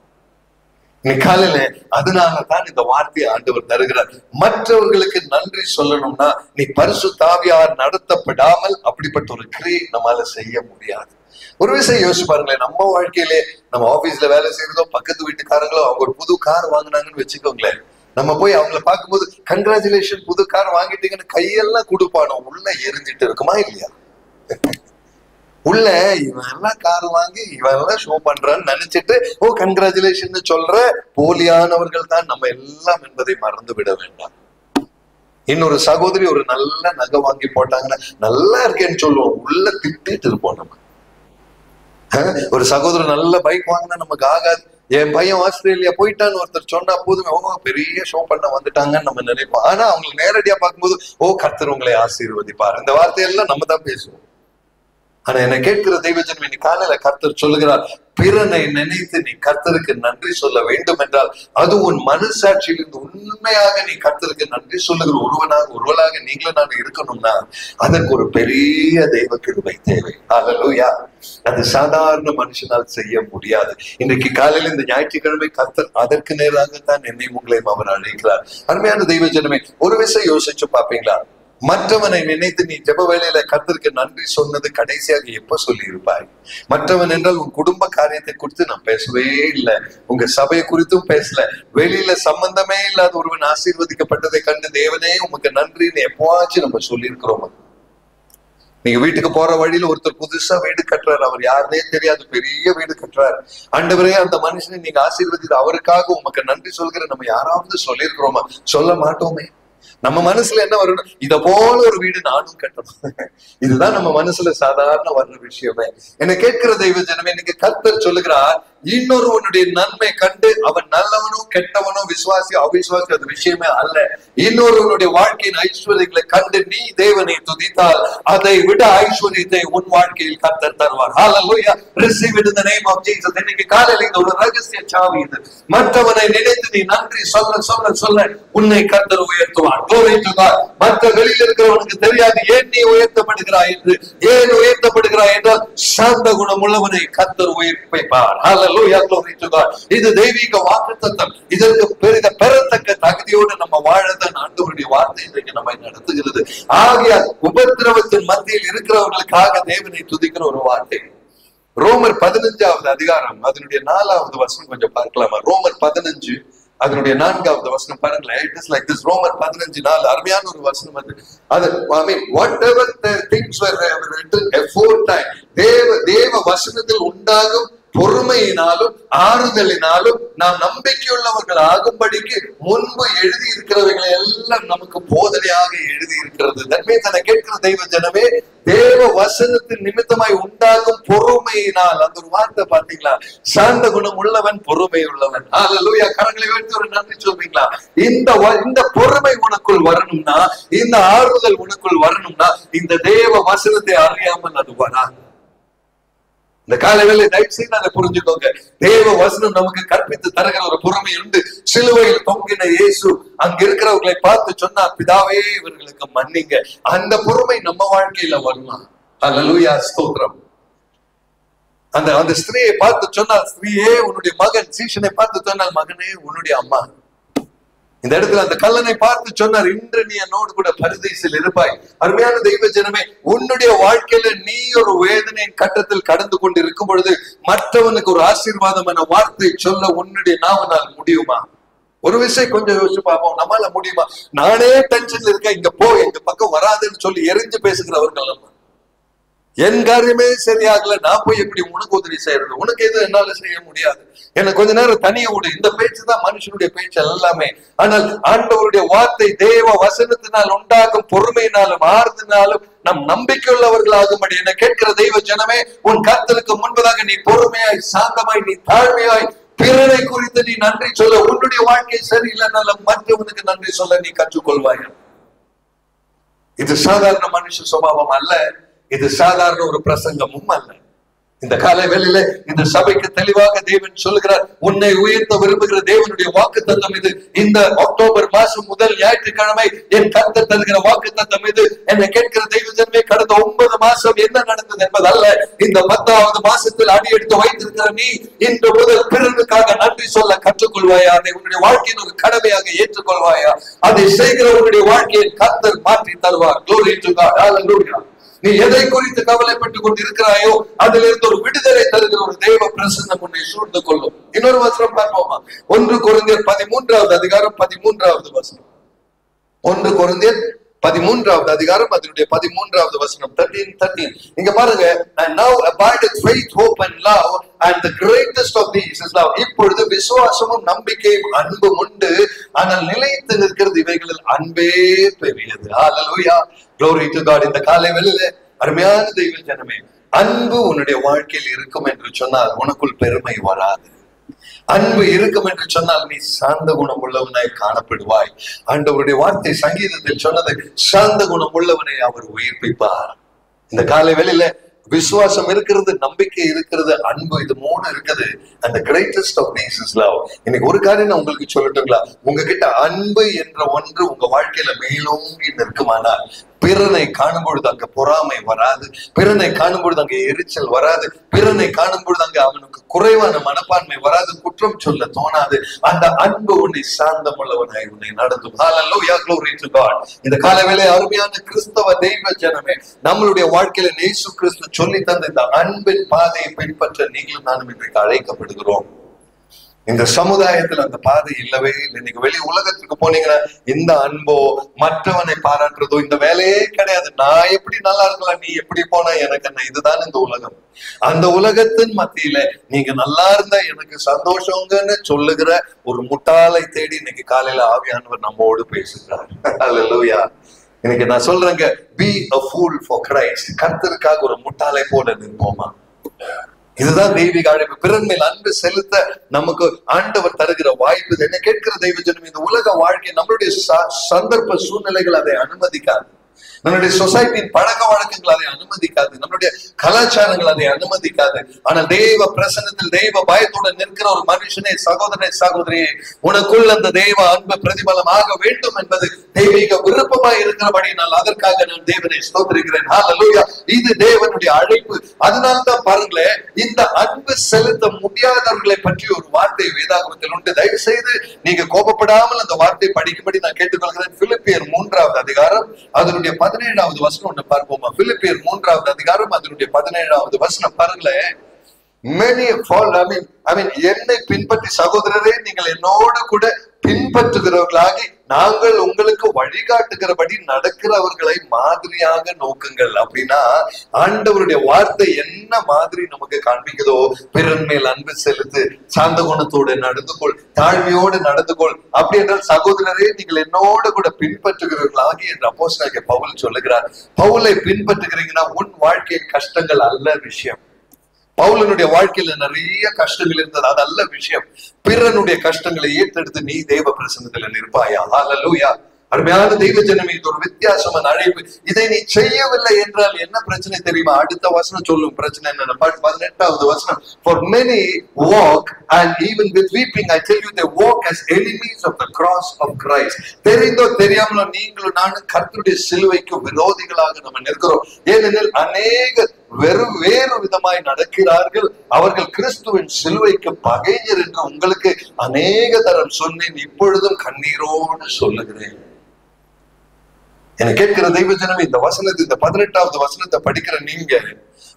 நீ காலையில அதனாலதான் இந்த வார்த்தையை ஆண்டவர் தருகிறார். மற்றவர்களுக்கு நன்றி சொல்லணும்னா நீ பரிசுத்த ஆவியார் நடத்தப்படாமல் அப்படிப்பட்ட ஒரு கிரியை நம்மால செய்ய முடியாது. ஒரு விஷயம் யோசிச்சு பாருங்களேன், நம்ம வாழ்க்கையிலே நம்ம ஆபீஸ்ல வேலை செய்யறதோ பக்கத்து வீட்டுக்காரங்களோ அவங்க ஒரு புது கார் வாங்கினாங்கன்னு வச்சுக்கோங்களேன், நம்ம போய் அவங்கள பார்க்கும்போது கங்க்ராச்சுலேஷன் புது கார் வாங்கிட்டீங்கன்னு கையெல்லாம் கொடுப்பானோ, உள்ள எரிஞ்சிட்டு இருக்குமா இல்லையா? உள்ள இவன் எல்லாம் கார் வாங்கி இவன் எல்லாம் ஷோ பண்றான்னு நினைச்சிட்டு ஓ கங்க்ராச்சுலேஷன் சொல்ற போலியானவர்கள் தான் நம்ம எல்லாம் என்பதை மறந்து விட வேண்டாம். இன்னொரு சகோதரி ஒரு நல்ல நகை வாங்கி போட்டாங்கன்னா நல்லா இருக்கேன்னு சொல்லுவோம், உள்ள திட்டிட்டு இருப்போம். நம்ம ஒரு சகோதரர் நல்ல பைக் வாங்கினா நமக்கு ஆகாது. என் பையன் ஆஸ்திரேலியா போயிட்டான்னு ஒருத்தர் சொன்னா போதுமே, ஓ பெரிய ஷோ பண்ண வந்துட்டாங்கன்னு நம்ம நினைப்போம். ஆனா அவங்களை நேரடியா பார்க்கும்போது ஓ கர்த்தர் உங்களை ஆசீர்வதிப்பார், இந்த வார்த்தையெல்லாம் நம்ம தான் பேசுவோம். ஆனா என்னை கேட்கிற தெய்வஜனமே, நீ காலையில கர்த்தர் சொல்லுகிறார், பிறனை நினைத்து நீ கர்த்தருக்கு நன்றி சொல்ல வேண்டும் என்றால் அது உன் மனசாட்சியிலிருந்து உண்மையாக நீ கர்த்தருக்கு நன்றி சொல்லுகிற ஒருவனாக நீங்களும் நான் இருக்கணும்னா அதற்கு ஒரு பெரிய தெய்வ கிருபை தேவை. அல்லேலூயா. அது சாதாரண மனுஷனால் செய்ய முடியாது. இன்றைக்கு காலையில இந்த ஞாயிற்றுக்கிழமை கர்த்தர் அதற்கு நேராகத்தான் என்னை உங்களையும் அவர் அழைக்கிறார். அருமையான தெய்வஜனமே, ஒரு விஷயம் யோசிச்சு பாப்பீங்களா? மற்றவனை நினைத்து நீ ஜெப வேளையில கர்த்தருக்கு நன்றி சொன்னது கடைசியாக எப்ப சொல்லி இருப்பாய்? மற்றவன் என்றால் உன் குடும்ப காரியத்தை குறித்து நான் பேசவே இல்லை, உங்க சபையை குறித்தும் பேசல, வெளியில சம்பந்தமே இல்லாத ஒருவன் ஆசீர்வதிக்கப்பட்டதை கண்டு தேவனே உமக்கு நன்றின்னு எப்பவாச்சும் நம்ம சொல்லியிருக்கிறோம். நீங்க வீட்டுக்கு போற வழியில ஒருத்தர் புதுசா வீடு கட்டுறாரு, அவர் யாருனே தெரியாது, பெரிய வீடு கட்டுறாரு. ஆண்டவரே அந்த மனுஷனை நீங்க ஆசீர்வதித்து அவருக்காக உமக்கு நன்றி சொல்கிற நம்ம யாராவது சொல்லியிருக்கிறோமா? சொல்ல மாட்டோமே. நம்ம மனசுல என்ன வரணும், இத போல ஒரு வீடு நானும் கட்டணும். இதுதான் நம்ம மனசுல சாதாரண வர்ற விஷயமே. என்னை கேட்கிற தெய்வ ஜனமே, நீங்க கர்த்தர் சொல்லுகிறார், இன்னொருவனுடைய நன்மை கண்டு அவன் நல்லவனோ கெட்டவனோ விசுவாசி அவிசுவாசி அது விஷயமே அல்ல. இன்னொருவனுடைய வாழ்க்கையின் ஐஸ்வர்யங்களை கண்டு நீ தேவனை துதித்தால் அதை விட ஐஸ்வர்யத்தை உன் வாழ்க்கையில் கர்த்தர் தருவார். ஹல்லேலூயா. Receive it in the name of Jesus. இன்னைக்கு காலையில இந்த ஒரு ரகசிய சாவி இது. மற்றவனை நினைத்து நீ நன்றி சொல்ல சொல்ல சொல்ல உன்னை கர்த்தர் உயர்த்துவார். Glory to God. மற்ற வெளியில் இருக்கிறவனுக்கு தெரியாது ஏன் நீ உயர்த்தப்படுகிறாய் என்று. ஏன் உயர்த்தப்படுகிறாய் என்றால் சாந்த குணம் உள்ளவனை கர்த்தர் உயர்ப்பிப்பார். Hallelujah, glory to God. இது தெய்வீக வாக்குத்தத்தம். இதற்கு பெறத்தக்க தகுதியோடு நம்ம வாழதான் ஆண்டவருடைய வார்த்தை இன்றைக்கு நம்மை நடத்துகிறது. ஆகையால் உபத்திரவத்தின் மத்தியில் இருக்கிறவர்களுக்காக தேவனை துதிக்கிற ஒரு வார்த்தை. ரோமர் 15வது அதிகாரம் அதனுடைய 4வது வசனம் கொஞ்சம் பார்க்கலாமா? ரோமர் 15 அதனுடைய 4வது வசனம் பாருங்களேன். It is like this. ரோமர் 15:4 அருமையான ஒரு வசனம் அது. I mean whatever the things were written aforetime, தேவ வசனத்தில் உண்டாகும் பொறுமையினாலும் ஆறுதலினாலும் நாம் நம்பிக்கையுள்ளவர்கள் ஆகும்படிக்கு முன்பு எழுதி இருக்கிறவைகளை எல்லாம் நமக்கு போதனையாக எழுதி இருக்கிறது. தன்மை தன்னை கேட்கிற தெய்வ ஜனமே, தேவ வசனத்தின் நிமித்தமாய் உண்டாகும் பொறுமையினால், அந்த ஒரு வார்த்தை பாத்தீங்களா? சாந்த குணம் உள்ளவன் பொறுமை உள்ளவன். ஹல்லேலூயா. கரங்களை வைத்து ஒரு நன்றி சொல்வீங்களா? இந்த பொறுமை உனக்குள் வரணும்னா, இந்த ஆறுதல் உனக்குள் வரணும்னா இந்த தேவ வசனத்தை அறியாமல் அது வராது. இந்த காலையில தயவு செய்து அதை புரிஞ்சுக்கோங்க. தேவ வசனம் நமக்கு கற்பித்து தருகிற ஒரு பொறுமை உண்டு. சிலுவையில் தொங்கின இயேசு அங்க இருக்கிறவர்களை பார்த்து சொன்னா, பிதாவே இவர்களுக்கு மன்னிங்க. அந்த பொறுமை நம்ம வாழ்க்கையில வரலாம். ஹல்லேலூயா, ஸ்தோத்திரம். அந்த ஸ்திரீயை பார்த்து சொன்னால், ஸ்திரீயே உன்னுடைய மகன், சீஷனை பார்த்து சொன்னால், மகனே உன்னுடைய அம்மா. இந்த இடத்துல அந்த கல்லனை பார்த்து சொன்னார், இன்று நீ என்னோடு கூட பரதீசில் இருப்பாய். அருமையான தெய்வ ஜனமே, உன்னுடைய வாழ்க்கையில நீ ஒரு வேதனையின் கட்டத்தில் கடந்து கொண்டு இருக்கும் பொழுது மற்றவனுக்கு ஒரு ஆசீர்வாதமான வார்த்தை சொல்ல உன்னுடைய நாவனால் முடியுமா? ஒரு விஷயம் கொஞ்சம் யோசிச்சு பார்ப்போம், நம்மளால முடியுமா? நானே டென்ஷன்ல இருக்கேன், இங்க போ, எங்க பக்கம் வராதுன்னு சொல்லி எரிஞ்சு பேசுகிறவர்கள் நம்ம. என் காரியமே சரியாகல, நான் போய் எப்படி உனக்கு உதவி செய்யறது? உனக்கு எதுவும் என்னால செய்ய முடியாது, எனக்கு கொஞ்ச நேரம் தனிய விடு. இந்த பேச்சு தான் மனுஷனுடைய பேச்சு எல்லாமே. ஆனால் ஆண்டவருடைய வார்த்தை தேவ வசனத்தினால் உண்டாகும் பொறுமையினாலும் ஆறுதனாலும் நம் நம்பிக்கையுள்ளவர்களாகும்படி என்னை கேட்கிற தெய்வ ஜனமே, உன் கர்த்தருக்கு முன்பதாக நீ பொறுமையாய், சாந்தமாய், நீ தாழ்மையாய், பிறரை குறித்து நீ நன்றி சொல்ல. உன்னுடைய வாழ்க்கை சரியில்லைனாலும் மற்றவனுக்கு நன்றி சொல்ல நீ கற்றுக்கொள்வாய். இது சாதாரண மனுஷ சுபாவம் அல்ல, இது சாதாரண ஒரு பிரசங்கமும் அல்ல. இந்த காலை வேளையில இந்த சபைக்கு தெளிவாக தேவன் சொல்லுகிறார், உன்னை உயர்த்த விரும்புகிற தேவனுடைய வாக்கு தத்தம் இது. இந்த அக்டோபர் மாசம் முதல் ஞாயிற்றுக்கிழமை என் கர்த்தர் தருகிற வாக்கு தத்தம் இது. என்னை கேட்கிற தெய்வ ஜனமே, கடந்த 9 மாசம் என்ன நடந்தது என்பதல்ல, இந்த 10வது மாசத்தில் அடி எடுத்து வைத்திருக்கிற நீ இன்று முதல் பிறருக்காக நன்றி சொல்ல கற்றுக்கொள்வாயா? அதை உன்னுடைய வாழ்க்கையின் ஒரு கடமையாக ஏற்றுக்கொள்வாயா? அதை செய்கிற உன்னுடைய வாழ்க்கையை கர்த்தர் மாற்றி தருவார். Glory to God. Hallelujah. நீ எதை குறித்து கவலைப்பட்டுக் கொண்டு இருக்கிறாயோ அதிலிருந்து ஒரு விடுதலை தருகிற ஒரு தெய்வ பிரசன்னம் உன்னை சூழ்ந்து கொள்ளும். இன்னொரு வசனம் பார்ப்போமா? 1 கொரிந்தியர் 13வது அதிகாரம் 13வது வசனம். 1 கொரிந்தியர் 13வது அதிகாரம் அதனுடைய 13வது வசனம். 13. இங்க பாருங்க, and now abideth faith, hope and love, and the greatest of these is love. இப்பொழுது விசுவாசமும் நம்பிக்கையும் அன்பும் உண்டு, ஆனால் நிலைத்து நிற்கிறது இவைகளில் அன்பே பெரியது. ஹalleluya. Glory to God. இந்த காலை வேளையிலே அருமையான தெய்வ ஜனமே, அன்பு உன்னுடைய வாழ்க்கையில் இருக்கும் என்று சொன்னால் உனக்குள் பெருமை வராது. அன்பு இருக்கும் என்று சொன்னால் நீ சாந்த குணம் உள்ளவனாய் காணப்படுவாய். ஆண்டவருடைய வார்த்தை சங்கீதத்தில் சொன்னது, சாந்த குணம் உள்ளவனை அவர் உயிர்ப்பிப்பார். இந்த காலை வேளையில விசுவாசம் இருக்கிறது, நம்பிக்கை இருக்கிறது, அன்பு, இது 3 இருக்குது. அந்த greatest of these is love. இன்னைக்கு ஒரு காரியம் நான் உங்களுக்கு சொல்லட்டுங்களா? உங்ககிட்ட அன்பு என்ற ஒன்று உங்க வாழ்க்கையில மேலோங்கி நிற்குமானால் பிறனை காணும் பொழுது அங்க பொறாமை வராது, பிறனை காணும் பொழுது அங்க எரிச்சல் வராது, பிறனை காணும் பொழுது அங்க அவனுக்கு குறைவான மனப்பான்மை வராது, குற்றம் சொல்ல தோணாது. அந்த அன்பு உன்னை சாந்தம் உள்ளவனாய் உன்னை நடத்தும். Hallelujah. Glory to God. இந்த காலவேளை அருமையான கிறிஸ்தவ தெய்வ ஜனமே, நம்மளுடைய வாழ்க்கையில இயேசு கிறிஸ்து சொல்லி தந்த இந்த அன்பின் பாதையை பின்பற்ற நீங்களும் நானும் இன்றைக்கு அழைக்கப்படுகிறோம். இந்த சமுதாயத்துல அந்த பாதை இல்லவே இல்லை. இன்னைக்கு வெளி உலகத்துக்கு போனீங்கன்னா இந்த அன்போ, மற்றவனை பாராட்டுறதோ, இந்த வேலையே கிடையாது. நான் எப்படி நல்லா இருக்கலாம், நீ எப்படி போனா எனக்கு என்ன, இதுதான் இந்த உலகம். அந்த உலகத்தின் மத்தியில நீங்க நல்லா இருந்தா எனக்கு சந்தோஷங்கன்னு சொல்லுகிற ஒரு முட்டாளை தேடி இன்னைக்கு காலையில ஆவியானவர் நம்மோடு பேசுகிறார். அல்லேலூயா. இன்னைக்கு நான் சொல்றேங்க, be a fool for Christ. கர்த்தருக்காக ஒரு முட்டாளை போல நிற்போமா? இதுதான் தெய்வீக அழைப்பு. பிறன் மேல் அன்பு செலுத்த நமக்கு ஆண்டவர் தருகிற வாய்ப்பு. என்ன கேட்கிற தெய்வ ஜனம், இந்த உலக வாழ்க்கை நம்மளுடைய சந்தர்ப்ப சூழ்நிலைகள் அதை அனுமதிக்காது. நம்மளுடைய சொசைட்டியின் பழக்க வழக்கங்கள் அதை அனுமதிக்காது, நம்மளுடைய கலாச்சாரங்கள் அதை அனுமதிக்காது. ஆனால் தெய்வ பிரசன்னத்தில் தெய்வ பயத்துடன் நிற்கிற ஒரு மனுஷனே, சகோதரனே, சகோதரியே, உனக்குள் அந்த தெய்வ அன்பு பிரதிபலமாக வேண்டும் என்பது தெய்வீக விருப்பமாய் இருக்கிறபடி நான் அதற்காக நான் தேவனை ஸ்தோத்திரிக்கிறேன். ஹalleluya. இது தேவனுடைய அழைப்பு. அதனால்தான் பாருங்களேன், இந்த அன்பு செலுத்த முடியாதவர்களை பற்றி ஒரு வார்த்தை வேதாகமத்தில் உண்டு. தயவு செய்து நீங்க கோபப்படாமல் அந்த வார்த்தை படிக்கும்படி நான் கேட்டுக்கொள்கிறேன். பிலிப்பியர் 3வது அதிகாரம் அதனுடைய 17வது வசனம் ஒன்று பார்ப்போமா? பிலிப்பியர் 3வது அதிகாரம் அதனுடைய 17வது வசனம் பாருங்களேன். many fall, I mean என்னை பின்பற்றி சகோதரரே, நீங்கள் என்னோடு கூட பின்பற்றுகிறவர்களாகி நாங்கள் உங்களுக்கு வழிகாட்டுகிறபடி நடக்கிறவர்களை மாதிரியாக நோக்குங்கள். அப்படின்னா ஆண்டவருடைய வார்த்தை என்ன மாதிரி நமக்கு காண்பிக்குதோ, பிறன் மேல் அன்பு செலுத்து, சாந்த குணத்தோடு நடந்து கொள், தாழ்மையோடு நடந்து கொள். அப்படி என்றால் சகோதரரே, நீங்கள் என்னோடு கூட பின்பற்றுகிறவர்களாகி என்று அப்போஸ்தலனாகிய பவுல் சொல்லுகிறார். பவுலை பின்பற்றுகிறீங்கன்னா உன் வாழ்க்கையின் கஷ்டங்கள் அல்ல விஷயம். பவுலனுடைய வாழ்க்கையில நிறைய கஷ்டங்கள் இருந்தது, அது அல்ல விஷயம். பிறனுடைய கஷ்டங்களை ஏற்றெடுத்து நீ தேவ பிரசன்னத்துல நிற்பாயா? ஹalleluya. அருமையான தெய்வ ஜனமே, இது ஒரு வித்தியாசமான அழைப்பு. இதை நீ செய்யவில்லை என்றால் என்ன பிரச்சனை தெரியுமா? அடுத்த வசனம் சொல்லும் பிரச்சனை என்ன. 18வது வசனம், for many walk and even with weeping I tell you they walk as enemies of the cross of Christ. தெரிந்தோ தெரியாமலோ நீங்களும் நானும் கர்த்தருடைய சிலுவைக்கு விரோதிகளாக நம்ம நிற்கிறோம். ஏனெனில் அநேக வேறு விதமாய் நடக்கிறார்கள், அவர்கள் கிறிஸ்துவின் சிலுவைக்கு பகைஞர் என்று உங்களுக்கு அநேக தரம் சொன்னேன், இப்பொழுதும் கண்ணீரோடு சொல்லுகிறேன். என கேட்கிற தெய்வ ஜனமே, இந்த வசனத்தை, இந்த 18வது வசனத்தை படிக்கிற நீங்க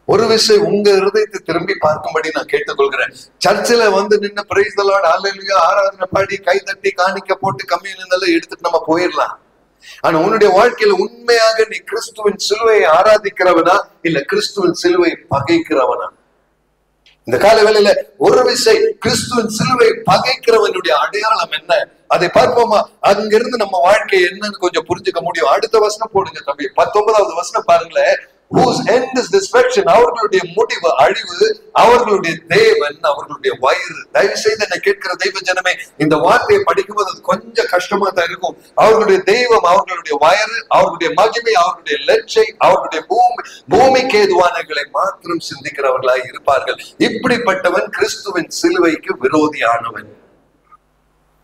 ஒரு விஷயம் உங்க இருதயத்தை திரும்பி பார்க்கும்படி நான் கேட்டுக்கொள்கிறேன். சர்ச்சில் வந்து நின்று பிரைஸ் தி லார்ட் ஹல்லேலூயா ஆராதனை பாடி கை தட்டி காணிக்க போட்டு கம்யூனியன் எல்லாம் எடுத்துட்டு நம்ம போயிடலாம். ஆனா உன்னுடைய வாழ்க்கையில உண்மையாக நீ கிறிஸ்துவின் சிலுவையை ஆராதிக்கிறவனா இல்ல கிறிஸ்துவின் சிலுவையை பகைக்கிறவனா? இந்த கால வேளையில ஒரு விஷயம், கிறிஸ்துவின் சிலுவை பகைக்கிறவனுடைய அடையாளம் என்ன அதை பார்ப்போமா? அங்கிருந்து நம்ம வாழ்க்கை என்னன்னு கொஞ்சம் புரிஞ்சுக்க முடியும். அடுத்த வசனம் போடுங்க தம்பி, 19வது வசனம் பாருங்களேன். whose end is destruction, அவர்களுடைய முடிவு அழிவு, அவர்களுடைய தேவன் அவர்களுடைய வயிறு. தயவு செய்து என்னை கேட்கிற தெய்வ ஜனமே, இந்த வார்த்தையை படிக்கும்போது அது கொஞ்சம் கஷ்டமா தான் இருக்கும். அவர்களுடைய தெய்வம் அவர்களுடைய வயிறு, அவர்களுடைய மகிமை, அவர்களுடைய லட்சை, அவர்களுடைய பூமிக்கு ஏதுவானங்களை மாத்திரம் சிந்திக்கிறவர்களாய் இருப்பார்கள். இப்படிப்பட்டவன் கிறிஸ்துவின் சிலுவைக்கு விரோதியானவன்.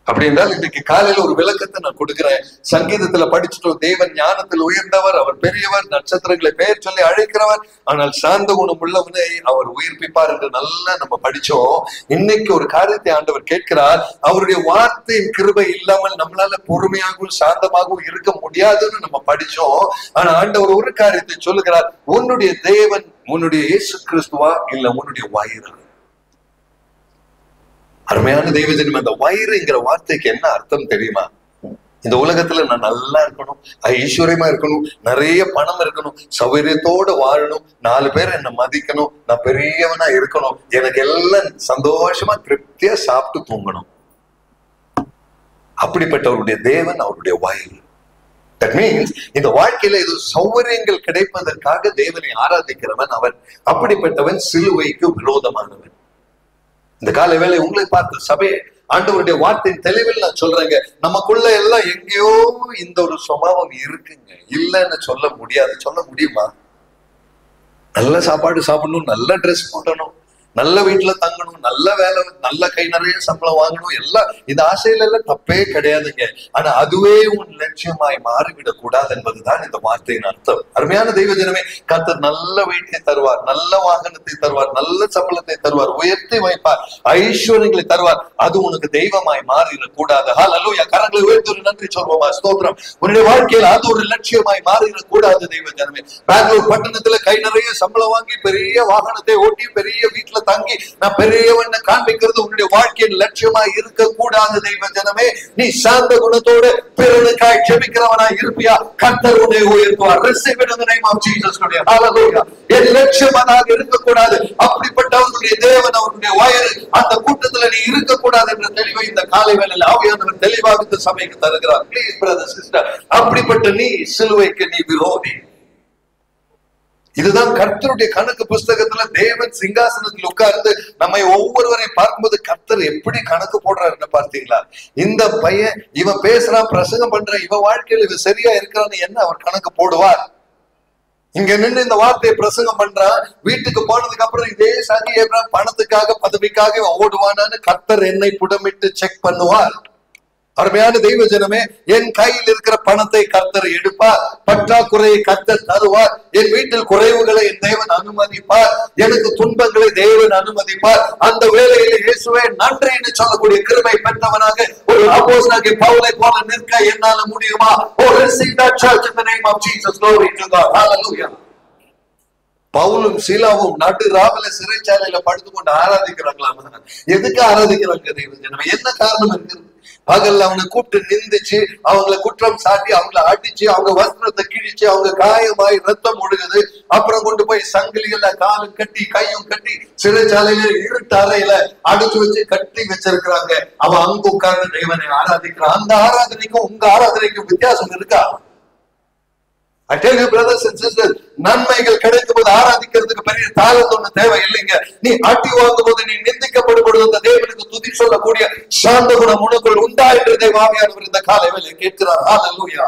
அப்படி என்றால் இன்றைக்கு காலையில ஒரு விளக்கத்தை நான் கொடுக்கிறேன். சங்கீதத்துல படிச்சுட்டோம், தேவன் ஞானத்தில் உயர்ந்தவர், அவர் பெரியவர், நட்சத்திரங்களை பெயர் சொல்லி அழைக்கிறவர், ஆனால் சாந்த குணம் உள்ளவனை அவர் உயிர்ப்பிப்பார் என்று நல்லா நம்ம படிச்சோம். இன்னைக்கு ஒரு காரியத்தை ஆண்டவர் கேட்கிறார். அவருடைய வார்த்தையின் கிருபை இல்லாமல் நம்மளால பொறுமையாகவும் சாந்தமாகவும் இருக்க முடியாதுன்னு நம்ம படிச்சோம். ஆனா ஆண்டவர் ஒரு காரியத்தை சொல்லுகிறார், உன்னுடைய தேவன் உன்னுடைய இயேசு கிறிஸ்துவா இல்ல உன்னுடைய வயிறு? அருமையான தெய்வஜனம், அந்த வயிறுங்கிற வார்த்தைக்கு என்ன அர்த்தம் தெரியுமா? இந்த உலகத்துல நான் நல்லா இருக்கணும், ஐஸ்வர்யமா இருக்கணும், நிறைய பணம் இருக்கணும், சௌகரியத்தோட வாழணும், 4 பேர் என்ன மதிக்கணும், நான் பெரியவனா இருக்கணும், எனக்கு எல்லாம் சந்தோஷமா திருப்தியா சாப்பிட்டு தூங்கணும். அப்படிப்பட்டவருடைய தேவன் அவருடைய வயிறு. That means இந்த வாழ்க்கையில இது சௌகரியங்கள் கிடைப்பதற்காக தேவனை ஆராதிக்கிறவன் அவன். அப்படிப்பட்டவன் சிலுவைக்கு விரோதமானவன். இந்த காலை வேளை உங்களை பார்த்த சபையை ஆண்டவருடைய வார்த்தையின் தெளிவில் நான் சொல்றேங்க, நமக்குள்ள எல்லாம் எங்கேயோ இந்த ஒரு சுபாவம் இருக்குங்க. இல்லைன்னு சொல்ல முடியாது. சொல்ல முடியுமா? நல்ல சாப்பாடு சாப்பிடணும், நல்ல ட்ரெஸ் போடணும், நல்ல வீட்டுல தங்கணும், நல்ல வேலை, நல்ல கை நிறைய சம்பளம் வாங்கணும், எல்லாம் இந்த ஆசையில எல்லாம் தப்பே கிடையாதுங்க. ஆனா அதுவே உன் லட்சியமாய் மாறிவிடக் கூடாது என்பதுதான் இந்த வார்த்தையின் அர்த்தம். அருமையான தெய்வ ஜனமே, கர்த்தர் நல்ல வீட்டை தருவார், நல்ல வாகனத்தை தருவார், நல்ல சம்பளத்தை தருவார், உயர்த்தி வைப்பார், ஐஸ்வர்யங்களை தருவார். அது உனக்கு தெய்வமாய் மாறிடக் கூடாது. ஹல்லேலூயா. கரங்களை உயர்த்தி ஒரு நன்றி சொல்வோமா? ஸ்தோத்திரம். உன்னுடைய வாழ்க்கையில் அது ஒரு லட்சியமாய் மாறிடக் கூடாது தெய்வ ஜனமே. பெங்களூர் பட்டணத்துல கை நிறைய சம்பளம் வாங்கி பெரிய வாகனத்தை ஓட்டி பெரிய வீட்டுல தங்கி நான் பெரியவன் காண்பிக்கிறது உன்னுடைய வாழ்க்கையின் லட்சியமா இருக்க கூடாது தெய்வ ஜனமே. நீ சாந்த குணத்தோடு பிறனுக்காய் ஜெபிக்கிறவனாய் இருப்பியா, கர்த்தர் உன்னை உயர்த்துவார். Receive it in the name of Jesus. Hallelujah. என் லட்சியம் அதாக இருக்கக்கூடாது. அப்படிப்பட்டவர்களுடைய தேவன் அவருடைய வயிறு, அந்த கூட்டத்துல நீ இருக்கக்கூடாது என்ற தெளிவை இந்த காலை வேளையில் ஆவியானவர் தெளிவாக இந்த சபைக்கு தருகிறார். Please brother sister, அப்படிப்பட்ட நீ சிலுவைக்கு நீ விரோதி. இதுதான் கர்த்தருடைய கணக்கு புஸ்தகத்துல தேவன் சிங்காசனத்தில் உட்கார்ந்து நம்மை ஒவ்வொருவரை பார்க்கும்போது கர்த்தர் எப்படி கணக்கு போடுறாருன்னு பார்த்தீங்களா? இந்த பையன் இவன் பேசுறான், பிரசங்கம் பண்றான், இவன் வாழ்க்கையில இவன் சரியா இருக்கிறான்னு என்ன அவர் கணக்கு போடுவார்? இங்க நின்று இந்த வார்த்தையை பிரசங்கம் பண்றான், வீட்டுக்கு போனதுக்கு அப்புறம் இதே சாதி ஏப்ராம் பணத்துக்காக பதவிக்காக ஓடுவானான்னு கர்த்தர் என்னை புடமிட்டு செக் பண்ணுவார். அருமையான தெய்வ ஜனமே, என் கையில் இருக்கிற பணத்தை கர்த்தர் எடுப்பார், பற்றாக்குறையை கர்த்தர் தருவார், என் வீட்டில் குறைவுகளை என் தேவன் அனுமதிப்பார், எனக்கு துன்பங்களை தேவன் அனுமதிப்பார். அந்த வேளையில இயேசுவே நன்றி என்று சொல்லக்கூடிய கிருபை பெற்றவனாக ஒரு அப்போஸ்தலனாகிய பவுலை போல நிற்க என்னால முடியுமா? Oh, receive that church in the name of Jesus. Glory to God. Hallelujah. பவுலும் சீலாவும் நடு ராவில சிறைச்சாலையில படுத்துக்கொண்டு ஆராதிக்கிறாங்களாம். எதுக்கு ஆராதிக்கிறாங்க தெய்வ ஜனமே? என்ன காரணம் இருக்கிறது? பகல்ல அவனை கூப்பிட்டு நிந்திச்சு, அவங்களை குற்றம் சாட்டி, அவங்களை அடிச்சு, அவங்க வஸ்திரத்தை கிழிச்சு, அவங்க காயமாய் ரத்தம் ஒழுகுது. அப்புறம் கொண்டு போய் சங்கிலிகள்ல காலும் கட்டி கையும் கட்டி சிறைச்சாலையில இருட்டு அறையில அடிச்சு வச்சு கட்டி வச்சிருக்கிறாங்க. அவன் அங்க உட்கார்ந்து தேவனை ஆராதிக்கிறான். அந்த ஆராதனைக்கும் உங்க ஆராதனைக்கும் வித்தியாசம் இருக்கா? I tell you brothers and sisters, நன்மைகள் கிடைக்கும் போது ஆராதிக்கிறதுக்கு பெரிய தாளம் ஒண்ணு தேவை இல்லைங்க. நீ அட்டி வாங்கும் போது, நீ நிந்திக்கப்படும் பொழுது அந்த தேவனுக்கு துதி சொல்லக்கூடிய சாந்த குணம் உனக்குள் உண்டா என்று தேவாவியானவர் இந்த காலை வேளையிலே கேட்கிறார். ஹல்லேலூயா.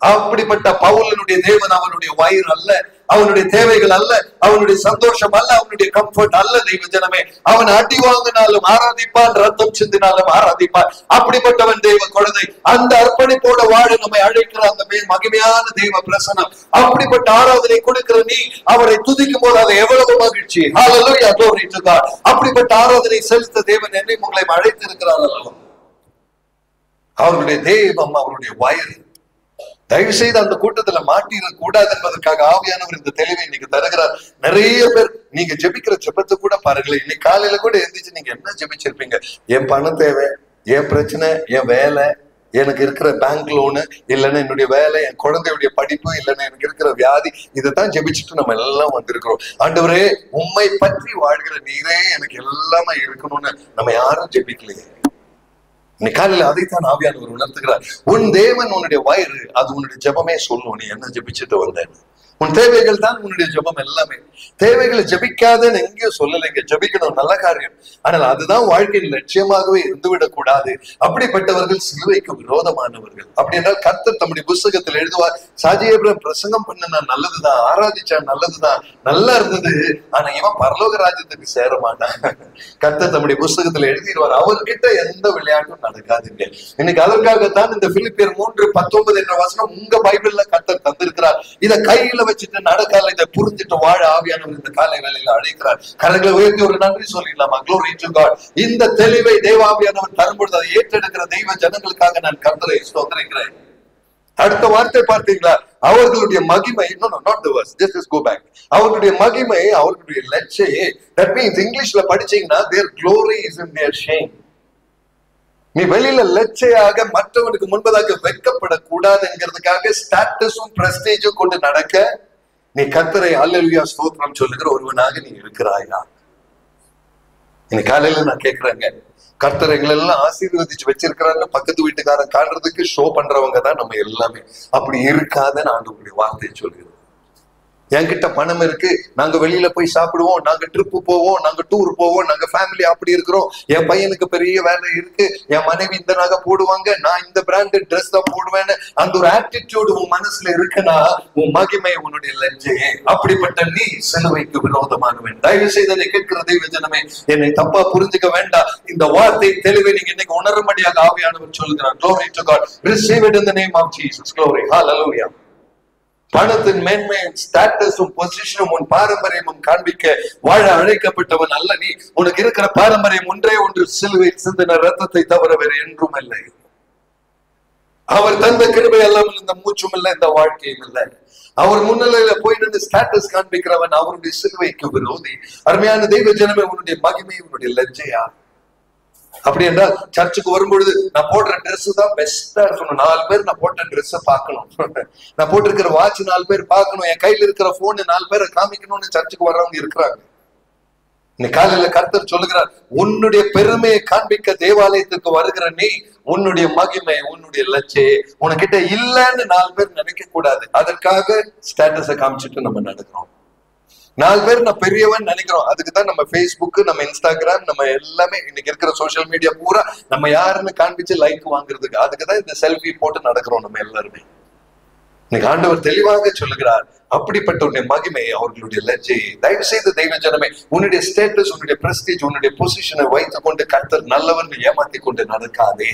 அப்படிப்பட்ட பவுலனுடைய தேவன் அவனுடைய வயிறு அல்ல, அவனுடைய தேவைகள் அல்ல, அவனுடைய சந்தோஷம் அல்ல, அவனுடைய கம்ஃபர்ட் அல்ல தெய்வ ஜனமே. அவன் அடி வாங்கினாலும் ஆராதிப்பான், ரத்தம் சிந்தினாலும் ஆராதிப்பான். அப்படிப்பட்டவன் தெய்வ குழந்தை. அந்த அர்ப்பணிப்போட வாழ நம்மை அழைக்கிற அந்த மகிமையான தெய்வ பிரசனம். அப்படிப்பட்ட ஆராதனை கொடுக்கிற நீ அவரை துதிக்கும் போது அது எவ்வளவு மகிழ்ச்சி. ஹல்லேலூயா. glory to God. அப்படிப்பட்ட ஆராதனை செலுத்த தேவன் என்னை உங்களை அழைத்து இருக்கிறார் அல்லவா? அவருடைய தெய்வம் அவருடைய வயிறு. தயவு செய்து அந்த கூட்டத்துல மாட்டிட கூடாது என்பதற்காக ஆவியானவர் இந்த தெளிவை இன்னைக்கு தருகிறார். நிறைய பேர் நீங்க ஜெபிக்கிற ஜெபத்தை கூட பாருங்களேன். இன்னைக்கு காலையில கூட எழுந்திரிச்சு நீங்க என்ன ஜெபிச்சிருப்பீங்க? என் பணம் தேவை, என் பிரச்சனை, என் வேலை, எனக்கு இருக்கிற பேங்க் லோனு, இல்லைன்னா என்னுடைய வேலை, என் குழந்தையுடைய படிப்பு, இல்லைன்னா எனக்கு இருக்கிற வியாதி, இதைத்தான் ஜெபிச்சுட்டு நம்ம எல்லாம் வந்திருக்கிறோம். ஆண்டவரே, உம்மை பற்றி வாழ்கிற நீரே எனக்கு எல்லாமே இருக்கணும்னு நம்ம யாரும் ஜெபிக்கலையே. இன்னைக்கு காலையில அதைத்தான் ஆவியானவர் உணர்த்துகிறார். உன் தேவன் உன்னுடைய வயிறு, அது உன்னுடைய ஜெபமே சொல்லும் நீ என்ன ஜெபிச்சுட்டு வந்தேன்னு. உன் தேவைகள் தான் உன்னுடைய ஜெபம் எல்லாமே. தேவைகளை ஜெபிக்காதன்னு எங்கேயும் சொல்லலைங்க, ஜெபிக்கணும், நல்ல காரியம். ஆனால் அதுதான் வாழ்க்கையின் லட்சியமாகவே இருந்துவிடக் கூடாது. அப்படிப்பட்டவர்கள் சிலுவைக்கு விரோதமானவர்கள். அப்படி என்றால் கர்த்தர் தம்முடைய புஸ்தகத்தில் எழுதுவார், சாஜியேபிரம் பிரசங்கம் பண்ண நல்லதுதான், ஆராதிச்சா நல்லதுதான், நல்லா இருந்தது, ஆனா இவன் பரலோக ராஜ்யத்துக்கு சேர மாட்டான். கர்த்தர் தம்முடைய புஸ்தகத்துல எழுதிடுவார். அவர்கிட்ட எந்த விளையாட்டும் நடக்காதுங்க. இன்னைக்கு அதற்காகத்தான் இந்த பிலிப்பியர் 3:19 என்ற வசனம் உங்க பைபிள்ல கர்த்தர் தந்திருக்கிறார். இதை கையில வச்சுட்டு நடக்கால, இதை புரிஞ்சுட்டு வாழ ஆவியானவர் இந்த காலை வேளையில அழைக்கிறார். கரங்களை உயர்த்தி ஒரு நன்றி சொல்லிடலாமா? Glory to God. இந்த தெளிவை தேவாவியானவர் தரும்பொழுது அதை ஏற்றெடுக்கிற தெய்வ ஜனங்களுக்காக நான் கர்த்தரை ஸ்தோத்திரிக்கிறேன். அடுத்த வார்த்தை பார்த்தீங்களா? அவர்களுடைய மகிமை, not the verse, just go back. அவர்களுடைய மகிமை, அவர்களுடைய லட்சையே. That means இங்கிலீஷ்ல படிச்சீங்கன்னா their glory is in their shame. நீ வெளியில லட்சையாக மற்றவனுக்கு முன்பதாக வெட்கப்படக்கூடாது என்கிறதுக்காக ஸ்டேட்டஸும் பிரஸ்டேஜும் கொண்டு நடக்க நீ கர்த்தரை அல்லேலூயா ஸ்தோத்திரம் சொல்லுகிற ஒருவனாக நீ இருக்கிறாயா? இன்னைக்கு காலையில நான் கேட்கிறேங்க, கர்த்தர் எங்களை எல்லாம் ஆசீர்வதிச்சு வச்சிருக்கிறாங்க, பக்கத்து வீட்டுக்காரன் காண்றதுக்கு ஷோ பண்றவங்க தான் நம்ம எல்லாமே. அப்படி இருக்காதுன்னு ஆண்டவருடைய வார்த்தையை சொல்கிறது. என்கிட்ட பணம் இருக்கு, நாங்க வெளியில போய் சாப்பிடுவோம், நாங்க ட்ரிப்பு போவோம், நாங்க டூர் போவோம், நாங்க ஃபேமிலி அப்படி இருக்கிறோம், என் பையனுக்கு பெரிய வேலை இருக்கு, என் மனைவி இந்த நகை போடுவாங்க, நான் இந்த பிராண்டட் ட்ரெஸ் தான் போடுவேன்னு அந்த ஒரு ஆட்டிடியூடு உன் மனசுல இருக்குன்னா உன் மகிமை உன்னுடைய லட்சையே. அப்படிப்பட்ட நீ சிலுவைக்கு விரோதமானவன். தயவு செய்து அதை கேட்கிற தெய்வ ஜனமே, என்னை தப்பா புரிஞ்சுக்க வேண்டாம். இந்த வார்த்தை தெளிவை நீங்க இன்னைக்கு உணரும்படியாக ஆவியானவர் சொல்லுகிறார். Glory to God. Receive it in the name of Jesus. Glory. Hallelujah. பணத்தின் மேன்மையும் ஸ்டேட்டஸும் பொசிஷனும் உன் பாரம்பரியமும் காண்பிக்க வாழ அழைக்கப்பட்டவன் அல்ல நீ. உனக்கு இருக்கிற பாரம்பரியம் ஒன்றே ஒன்று, சிலுவையில் சிந்தின ரத்தத்தை தவிர வேறு என்றும் இல்லை. அவர் தந்த கிருபை அல்லாமல் இந்த மூச்சும் இல்லை, இந்த வாழ்க்கையும் இல்லை. அவர் முன்னிலையில போய் நின்று ஸ்டேட்டஸ் காண்பிக்கிறவன் அவருடைய சிலுவைக்கு விரோதி. அருமையான தெய்வ ஜனமே, உன்னுடைய மகிமை உன்னுடைய லட்சையா? அப்படி என்றால் சர்ச்சுக்கு வரும்பொழுது நான் போடுற ட்ரெஸ் தான் பெஸ்டா இருக்கணும், 4 பேர் நான் போட்ட ட்ரெஸ் பார்க்கணும், நான் போட்டிருக்கிற வாட்ச் 4 பேர் பார்க்கணும், என் கையில இருக்கிற போன் 4 பேரை காமிக்கணும்னு சர்ச்சுக்கு வர்றவங்க இருக்கிறாங்க. இன்னைக்கு காலையில கர்த்தர் சொல்லுகிறார், உன்னுடைய பெருமையை காண்பிக்க தேவாலயத்துக்கு வருகிற நீ, உன்னுடைய மகிமை உன்னுடைய லட்சியே உனக்கிட்ட இல்லைன்னு 4 பேர் நினைக்க கூடாது. அதற்காக ஸ்டேட்டஸை காமிச்சிட்டு நம்ம நடக்கிறோம். 4 பேர் நான் பெரியவன் நினைக்கிறோம். அதுக்குதான் நம்ம Facebook, நம்ம இன்ஸ்டாகிராம், நம்ம எல்லாமே இன்னைக்கு இருக்கிற சோசியல் மீடியா பூரா நம்ம யாருன்னு காண்பிச்சு லைக் வாங்குறதுக்கு. அதுக்குதான் இந்த செல்ஃபி போட்டு நடக்கிறோம் நம்ம எல்லாருமே. இன்னைக்கு ஆண்டவர் தெளிவாக சொல்லுகிறார், அப்படிப்பட்ட உன்னுடைய மகிமை அவர்களுடைய லட்சியை. தயவு செய்து தெய்வ ஜனமே, உன்னுடைய ஸ்டேட்டஸ், உன்னுடைய பிரஸ்டீஜ், உன்னுடைய பொசிஷனை வைத்துக் கொண்டு கர்த்தர் நல்லவன் ஏமாத்தி கொண்டு நடக்காதே.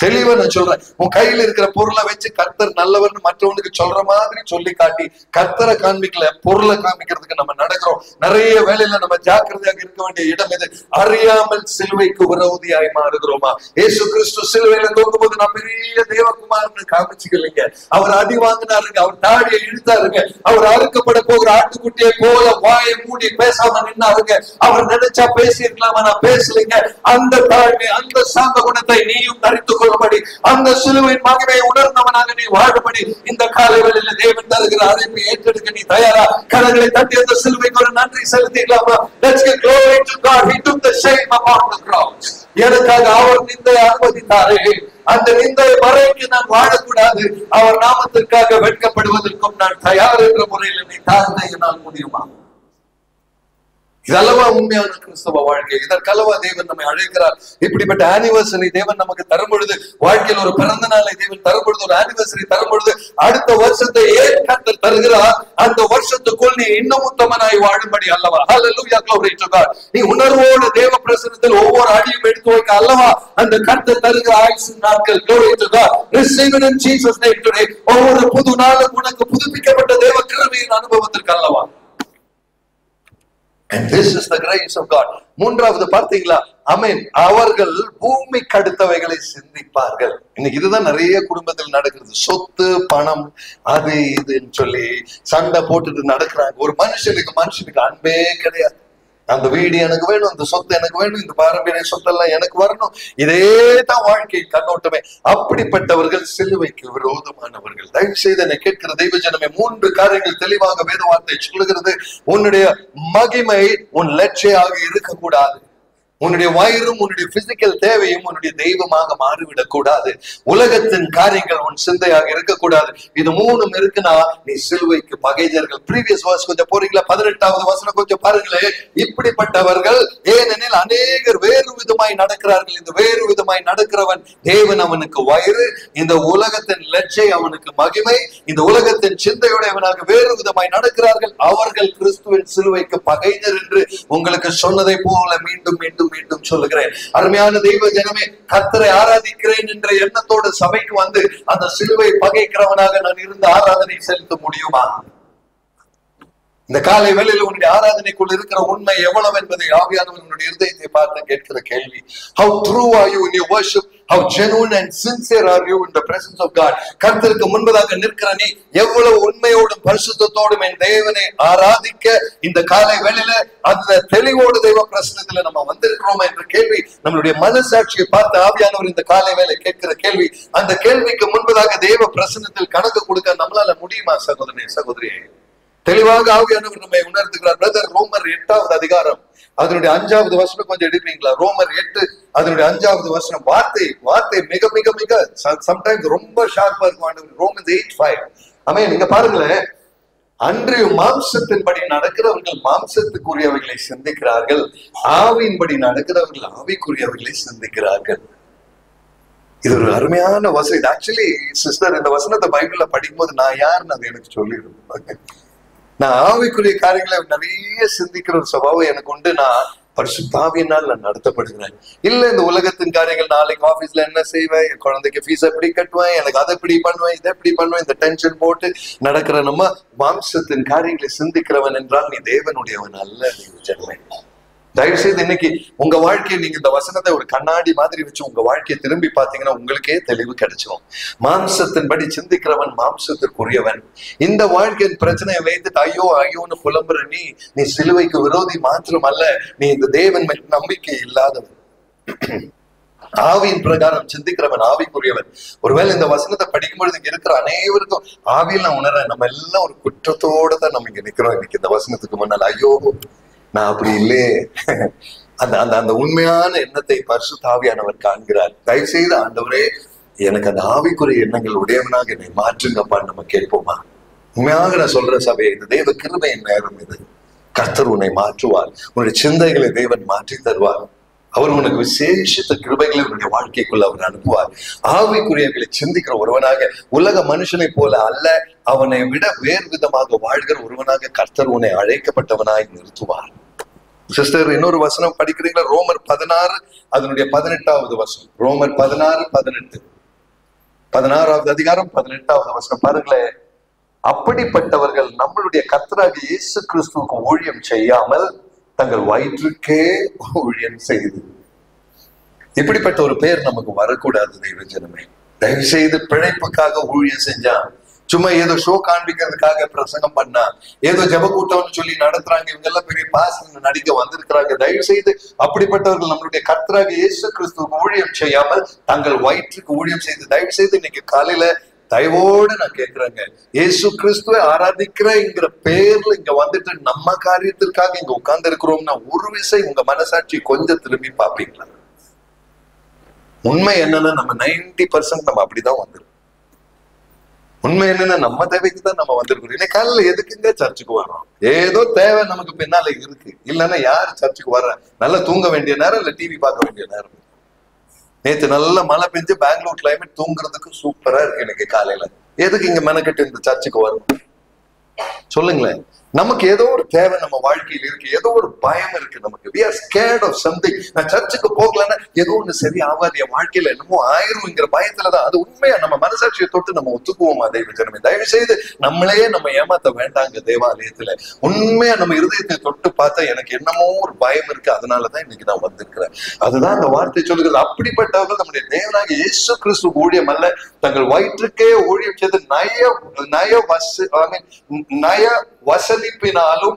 தெளிவா நான் சொல்றேன், உன் கையில இருக்கிற பொருளை வச்சு கர்த்தர் நல்லவர்னு மற்றவனுக்கு சொல்ற மாதிரி சொல்லி காட்டி கர்த்தரை காண்பிக்கல, பொருளை காண்பிக்கிறதுக்கு நம்ம நடக்கிறோம். நிறைய வேலையில நம்ம ஜாக்கிரதையாக இருக்க வேண்டிய இடம் இது. அறியாமல் சிலுவைக்கு விரோதியாய் மாறுகிறோமா? இயேசு கிறிஸ்து சிலுவையில தோங்கும் போது நான் பெரிய தேவகுமாரன்னு காமிச்சுக்கலைங்க. அவர் அடி வாங்கினாருங்க, அவர் தாடியை இழுத்தாருங்க, அவர் அறுக்கப்பட போகிற ஆட்டுக்குட்டியை போல வாயை மூடி பேசாம நின்னாருங்க. அவர் நினைச்சா பேசி இருக்கலாமா? நான் பேசலைங்க. அந்த தாழ்மை, அந்த சாந்த குணத்தை நீயும் தரித்து அந்த சிலுவையின் மகிமையை உணர்ந்தவனாக நீ வாழும்படி இந்த காலை வேளையில தேவன் தருகிற அழைப்பை ஏற்றெடுக்க நீ தயாரா? கரங்களை தட்டி அந்த சிலுவைக்கு ஒரு நன்றி செலுத்திடலாமா? Let's give glory to God. He took the shame upon the cross. எனக்காக அவர் நிந்தையை அனுமதித்தாரே, அந்த நிந்தையை மறைக்கு நான் வாழக்கூடாது. அவர் நாமத்திற்காக வெட்கப்படுவதற்கும் நான் தயார் என்ற முறையில் என்னை தாழ்ந்த என்னால் முடியுமா? இதல்லவா உண்மையான கிறிஸ்தவ வாழ்க்கை. இதற்கல்லவா தேவன் நம்மை அழைக்கிறார். இப்படிப்பட்ட ஆனிவர்சரி தேவன் நமக்கு தரும் பொழுது, வாழ்க்கையில் ஒரு பிறந்த நாளை தேவன் தரும் பொழுது, ஒரு ஆனிவர்சரி தரும் பொழுது, அடுத்த வருஷத்தை ஏன் கர்த்தர் தருகிறார்? அந்த வருஷத்துக்குள் நீ இன்னும் உத்தமனாய் வாழும்படி அல்லவா? ஹல்லேலூயா, glory to God. நீ உணர்வோடு தேவ பிரசன்னத்தில் ஒவ்வொரு அடியும் எடுத்து வைக்க அல்லவா அந்த கர்த்தர் தருகிற ஆயுசு நாட்கள். glory to God. Receive it in Jesus name today. ஒவ்வொரு புது நாளும் உனக்கு புதுப்பிக்கப்பட்ட தேவ கிருபையின் அனுபவத்திற்கு அல்லவா? And this is the the grace of God. மூன்றாவது பார்த்தீங்களா, ஆமென், அவர்கள் பூமிக்கு அடுத்தவைகளை சிந்திப்பார்கள். இன்னைக்கு இதுதான் நிறைய குடும்பத்தில் நடக்கிறது. சொத்து பணம் அது இதுன்னு சொல்லி சண்டை போட்டுட்டு நடக்கிறாங்க. ஒரு மனுஷனுக்கு அன்பே கிடையாது. அந்த வீடு எனக்கு வேணும், அந்த சொத்து எனக்கு வேணும், இந்த பாரம்பரிய சொத்தெல்லாம் எனக்கு வரணும், இதே தான் வாழ்க்கை கண்ணோட்டமே. அப்படிப்பட்டவர்கள் சிலுவைக்கு விரோதமானவர்கள். தயவு செய்து என்னை கேட்கிற தெய்வ ஜனமே, 3 காரியங்கள் தெளிவாக வேத வார்த்தை சொல்லுகிறது. உன்னுடைய மகிமை உன் லட்சியாக இருக்கக்கூடாது. உன்னுடைய வயிறும் உன்னுடைய பிசிக்கல் தேவையும் உன்னுடைய தெய்வமாக மாறிவிடக் கூடாது. உலகத்தின் காரியங்கள் உன் சிந்தையாக இருக்கக்கூடாது. இது 3 இருக்குன்னா நீ சிலுவைக்கு பகைஞர்கள். ப்ரீவியஸ் வர்ஸ் கொஞ்சம் போறீங்களா? 18வது வசனம் கொஞ்சம் பாருங்களேன். இப்படிப்பட்டவர்கள், ஏனெனில் அநேகர் வேறு விதமாய் நடக்கிறார்கள். இந்த வேறு விதமாய் நடக்கிறவன் தேவன் அவனுக்கு வயிறு, இந்த உலகத்தின் லட்சை அவனுக்கு மகிமை, இந்த உலகத்தின் சிந்தையுடையவனாக வேறு விதமாய் நடக்கிறார்கள். அவர்கள் கிறிஸ்துவின் சிலுவைக்கு பகைஞர் என்று உங்களுக்கு சொன்னதை போல மீண்டும் மீண்டும் மீண்டும் சொல்லுகிறேன். அருமையான தெய்வ ஜனமே, கர்த்தரை ஆராதிக்கிறேன் என்ற எண்ணத்தோடு சபைக்கு வந்து அந்த சிலுவை பகைக்கிறவனாக நான் இருந்து ஆராதனை செலுத்த முடியுமா? இந்த காலை வேளையில் உன்னுடைய ஆராதனைக்குள் இருக்கிற உண்மை எவ்வளவு என்பதை ஆவியானவர் உன்னுடைய இருதயத்தை பார்த்து கேட்கிற கேள்வி. How true are you in your worship? How genuine and sincere are you in the presence of God? கர்த்தருக்கு முன்பதாக நிற்கிற நீ எவ்வளவு உண்மையோடும் பரிசுத்தத்தோடும் என் தேவனை ஆராதிக்க இந்த காலை வேளையில அந்த தெளிவோடு தெய்வ பிரசன்னத்துல நம்ம வந்திருக்கிறோம் என்ற கேள்வி நம்மளுடைய மனசாட்சியை பார்த்து ஆவியானவர் இந்த காலை வேளை கேட்கிற கேள்வி. அந்த கேள்விக்கு முன்பதாக தெய்வ பிரசன்னத்தில் கணக்கு கொடுக்க நம்மளால முடியுமா? சகோதரனே சகோதரியே, தெளிவாக ஆவியானவர் நம்மை உணர்த்துகிறார். பிரதர், ரோமர் 8வது அதிகாரம் அதனுடைய 5வது வசனம் கொஞ்சம் எடுப்பீங்களா? ரோமர் 8 அதனுடைய 5வது வசனம். வார்த்தை மிக மிக மிக சம்டைம்ஸ் ரொம்ப ஷார்ப்பா இருக்கும். ரோமன்ஸ் 8:5. ஆமென். நீங்க பாருங்களேன், அன்று மாம்சத்தின்படி நடக்கிறவர்கள் மாம்சத்துக்குரியவைகளை சிந்திக்கிறார்கள், ஆவியின்படி நடக்கிறவர்கள் ஆவிக்குரியவைகளை சிந்திக்கிறார்கள். இது ஒரு அருமையான வசனம். ஆக்சுவலி சிஸ்டர், இந்த வசனத்தை பைபிள்ல படிக்கும்போது நான் யாருன்னு அது எனக்கு சொல்லிடுவேன். நான் ஆவிக்குரிய காரியங்களை நிறைய சிந்திக்கிற ஒரு சுபாவம் எனக்கு உண்டு. நான் பரிசுத்தாவியினால் நான் நடத்தப்படுகிறேன். இல்ல இந்த உலகத்தின் காரியங்கள், நாளைக்கு ஆபீஸ்ல என்ன செய்வேன், என் குழந்தைக்கு ஃபீஸ் எப்படி கட்டுவேன், எனக்கு அதை எப்படி பண்ணுவேன், இதை எப்படி பண்ணுவேன், இந்த டென்ஷன் போட்டு நடக்கிற நம்ம மாம்சத்தின் காரியங்களை சிந்திக்கிறவன் என்றால் நீ தேவனுடையவன் அல்ல. ஜனமே, தயவு செய்து இன்னைக்கு உங்க வாழ்க்கையை நீங்க இந்த வசனத்தை ஒரு கண்ணாடி மாதிரி வச்சு உங்க வாழ்க்கையை திரும்பி பார்த்தீங்கன்னா உங்களுக்கே தெளிவு கிடைச்சிடும். மாம்சத்தின்படி சிந்திக்கிறவன் மாம்சத்திற்குரியவன். இந்த வாழ்க்கையின் பிரச்சனையை வைத்துட்டு ஐயோ ஐயோன்னு புலம்புற நீ சிலுவைக்கு விரோதி மாத்திரம் அல்ல, நீ இந்த தேவன் நம்பிக்கை இல்லாதவன். ஆவியின் பிரகாரம் சிந்திக்கிறவன் ஆவிக்குரியவன். ஒருவேளை இந்த வசனத்தை படிக்கும் பொழுது இங்க இருக்கிற அனைவருக்கும் ஆவியில் நான் உணர்றேன், நம்ம எல்லாம் ஒரு குற்றத்தோட தான் நம்ம இங்க நிக்கிறோம். இன்னைக்கு இந்த வசனத்துக்கு முன்னால் ஐயோ நான் அப்படி இல்லையே, அந்த உண்மையான எண்ணத்தை பரிசுத்த ஆவியானவர் காண்கிறார். தயவு செய்து ஆண்டவரே எனக்கு அந்த ஆவிக்குரிய எண்ணங்கள் உடையவனாக என்னை மாற்றுங்கப்பான்னு நம்ம கேட்போமா? உண்மையாக நான் சொல்ற சபையை, இந்த தெய்வ கிருபையின் நேரம் இது. கர்த்தர் உன்னை மாற்றுவார். உன்னுடைய சிந்தைகளை தேவன் மாற்றி தருவார். அவர் உனக்கு விசேஷித்த கிருபைகளை உன்னுடைய வாழ்க்கைக்குள்ள அவர் அனுப்புவார். ஆவிக்குரியவர்களை சிந்திக்கிற ஒருவனாக, உலக மனுஷனை போல அல்ல, அவனை விட வேறு விதமாக வாழ்கிற ஒருவனாக கர்த்தர் உன்னை அழைக்கப்பட்டவனாய் நிறுத்துவார். சிஸ்டர், இன்னொரு வசனம் படிக்கிறீங்களா? ரோமர் 16 அதனுடைய 18வது வசனம். ரோமர் 16:18, 16வது அதிகாரம் 18வது வசனம் பாருங்களேன். அப்படிப்பட்டவர்கள் நம்மளுடைய கர்த்தராகிய இயேசு கிறிஸ்துவுக்கு ஊழியம் செய்யாமல் தங்கள் வயிற்றுக்கே ஊழியம் செய்து. இப்படிப்பட்ட ஒரு பெயர் நமக்கு வரக்கூடாது தெய்வ ஜனமே. தயவு செய்து பிழைப்புக்காக ஊழியம் செஞ்சா, சும்மா ஏதோ ஷோ காண்பிக்கிறதுக்காக பிரசங்கம் பண்ணா, ஏதோ ஜப கூட்டம்னு சொல்லி நடத்துறாங்க, இவங்க எல்லாம் பெரிய பாஸ்டர் நடிக்க வந்திருக்கிறாங்க. தயவு செய்து அப்படிப்பட்டவர்கள் நம்மளுடைய கர்த்தராகிய இயேசு கிறிஸ்துவுக்கு ஊழியம் செய்யாமல் தங்கள் வயிற்றுக்கு ஊழியம் செய்து. தயவு செய்து இன்னைக்கு காலையில தயவோடு நான் கேட்கிறேங்க, இயேசு கிறிஸ்துவை ஆராதிக்கிறேங்கிற பேர்ல இங்க வந்துட்டு நம்ம காரியத்திற்காக இங்க உட்கார்ந்து இருக்கிறோம்னா ஒரு விசை உங்க மனசாட்சி கொஞ்சம் திரும்பி பாப்பீங்களா? உண்மை என்னன்னா நம்ம 90% நம்ம அப்படிதான் வந்துருக்கோம். உண்மை என்னன்னா நம்ம தேவைக்கு தான் நம்ம வந்திருக்கிறோம். இன்னைக்கு காலையில எதுக்குங்க சர்ச்சுக்கு வர்றோம்? ஏதோ தேவை நமக்கு பின்னால இருக்கு. இல்லைன்னா யாரு சர்ச்சுக்கு வர்ற? நல்லா தூங்க வேண்டிய நேரம், இல்ல டிவி பார்க்க வேண்டிய நேரம். நேற்று நல்ல மழை பெஞ்சு பெங்களூர் கிளைமேட், தூங்குறதுக்கு சூப்பரா இருக்கு. எனக்கு காலையில எதுக்கு இங்க மெனக்கெட்டு இந்த சர்ச்சுக்கு வரும் சொல்லுங்களேன்? நமக்கு ஏதோ ஒரு தேவை நம்ம வாழ்க்கையில் இருக்கு, ஏதோ ஒரு பயம் இருக்கு நமக்கு. we are scared of something. நான் சர்ச்சுக்கு போகலன்னா ஏதோ ஒண்ணு சரி ஆகாது, என் வாழ்க்கையில என்னமோ ஆயிரும்ங்கிற பயத்துலதான். அது உண்மையா நம்ம மனசாட்சியை தொட்டு நம்ம ஒத்துக்குவோமா தெய்வ ஜனமே? தயவு செய்து நம்மளே நம்ம ஏமாத்த வேண்டாங்க தேவாலயத்துல. உண்மையா நம்ம இருதயத்தை தொட்டு பார்த்தா எனக்கு என்னமோ ஒரு பயம் இருக்கு, அதனாலதான் இன்னைக்கு நான் வந்திருக்கிறேன். அதுதான் அந்த வார்த்தை சொல்லுகிறது. அப்படிப்பட்டவர்கள் நம்முடைய தேவனாக இயேசு கிறிஸ்து ஊழியம் அல்ல, தங்கள் வயிற்றுக்கே ஊழியம் செய்து நய வசதிப்பினாலும்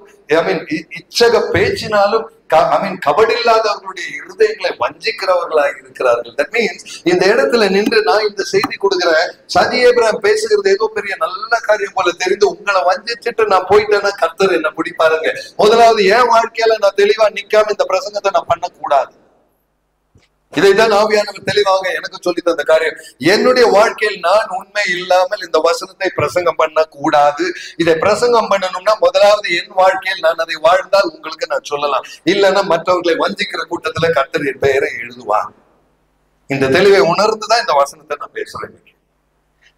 இச்சக பேச்சினாலும் கபடில்லாதவர்களுடைய இருதயங்களை வஞ்சிக்கிறவர்களாக இருக்கிறார்கள். தட் மீன்ஸ் இந்த இடத்துல நின்று நான் இந்த செய்தி கொடுக்கிறேன், சதி ஏபிரகாம் பேசுகிறது ஏதோ பெரிய நல்ல காரியம் போல தெரிந்து உங்களை வஞ்சிச்சுட்டு நான் போயிட்டேன்னா கர்த்தர் என்ன பிடிப்பாருங்க. முதலாவது என் வாழ்க்கையில நான் தெளிவா நிக்காம இந்த பிரசங்கத்தை நான் பண்ணக்கூடாது. இதைத்தான் ஆவியானவர் தெளிவாக எனக்கு சொல்லி தந்த காரியம். என்னுடைய வாழ்க்கையில் நான் உண்மை இல்லாமல் இந்த வசனத்தை பிரசங்கம் பண்ண கூடாது. இதை பிரசங்கம் பண்ணணும்னா முதலாவது என் வாழ்க்கையில் நான் அதை வாழ்ந்தால் உங்களுக்கு நான் சொல்லலாம், இல்லைன்னா மற்றவர்களை வஞ்சிக்கிற கூட்டத்துல கர்த்தர் என் பெயரை எழுதுவார். இந்த தெளிவை உணர்ந்துதான் இந்த வசனத்தை நான் பேசுறேன்.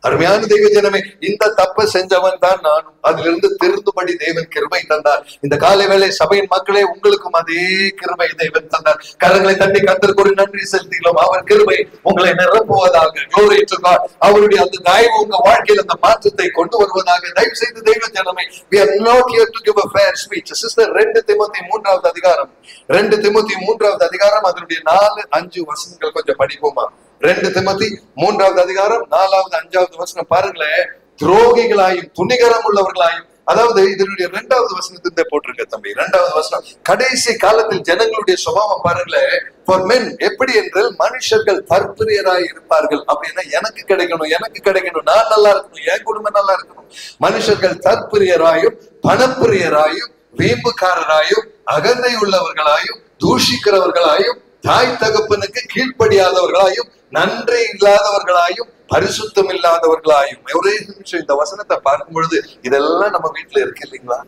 அருமையான தெய்வ ஜனமே, இந்த தப்பை செஞ்சவன் தான் நானும். அதிலிருந்து திருந்துபடி தேவன் கிருபை தந்தார். இந்த காலை வேளை சபையின் மக்களே, உங்களுக்கும் அதே கிருபை தேவன் தந்தார். கரங்களை தட்டி கர்த்தருக்கு ஒரு நன்றி செலுத்தினோம். அவர் கிருபை உங்களை நிரப்புவதாக. Glory to God. அவருடைய அந்த தயவு உங்க வாழ்க்கையில் அந்த மாற்றத்தை கொண்டு வருவதாக. தயவு செய்து தெய்வ ஜனமே, we are not here to give a fair speech. Sister 2 Timothy 3வது அதிகாரம், 2 திமோத்தி 3வது அதிகாரம், அதனுடைய 4-5 வசனங்கள் கொஞ்சம் படிப்போமா? 2 திமோத்தி 3வது அதிகாரம் 4வது 5வது வசனம் பாருங்களேன். துரோகிகளாயும் துணிகரம் உள்ளவர்களாயும், அதாவது இதனுடைய 2வது வசனத்தை போட்டிருக்க தம்பி. 2வது வசனம், கடைசி காலத்தில் ஜனங்களுடைய சுபாவம் பாருங்களேன். For men, எப்படி என்றால் மனுஷர்கள் தற்பிரியராய் இருப்பார்கள். அப்படின்னா எனக்கு கிடைக்கணும், எனக்கு கிடைக்கணும், நான் நல்லா இருக்கணும், என் குடும்பம் நல்லா இருக்கணும். மனுஷர்கள் தற்பிரியராயும் பணப்பிரியராயும் வீம்புக்காரராயும் அகந்தை உள்ளவர்களாயும் தூஷிக்கிறவர்களாயும் தாய் தகப்பனுக்கு கீழ்ப்படியாதவர்களாயும் நன்றி இல்லாதவர்களாயும் பரிசுத்தம் இல்லாதவர்களாயும். ஒரே நிமிஷம், இந்த வசனத்தை பார்க்கும் பொழுது இதெல்லாம் நம்ம வீட்டுல இருக்கு இல்லைங்களா?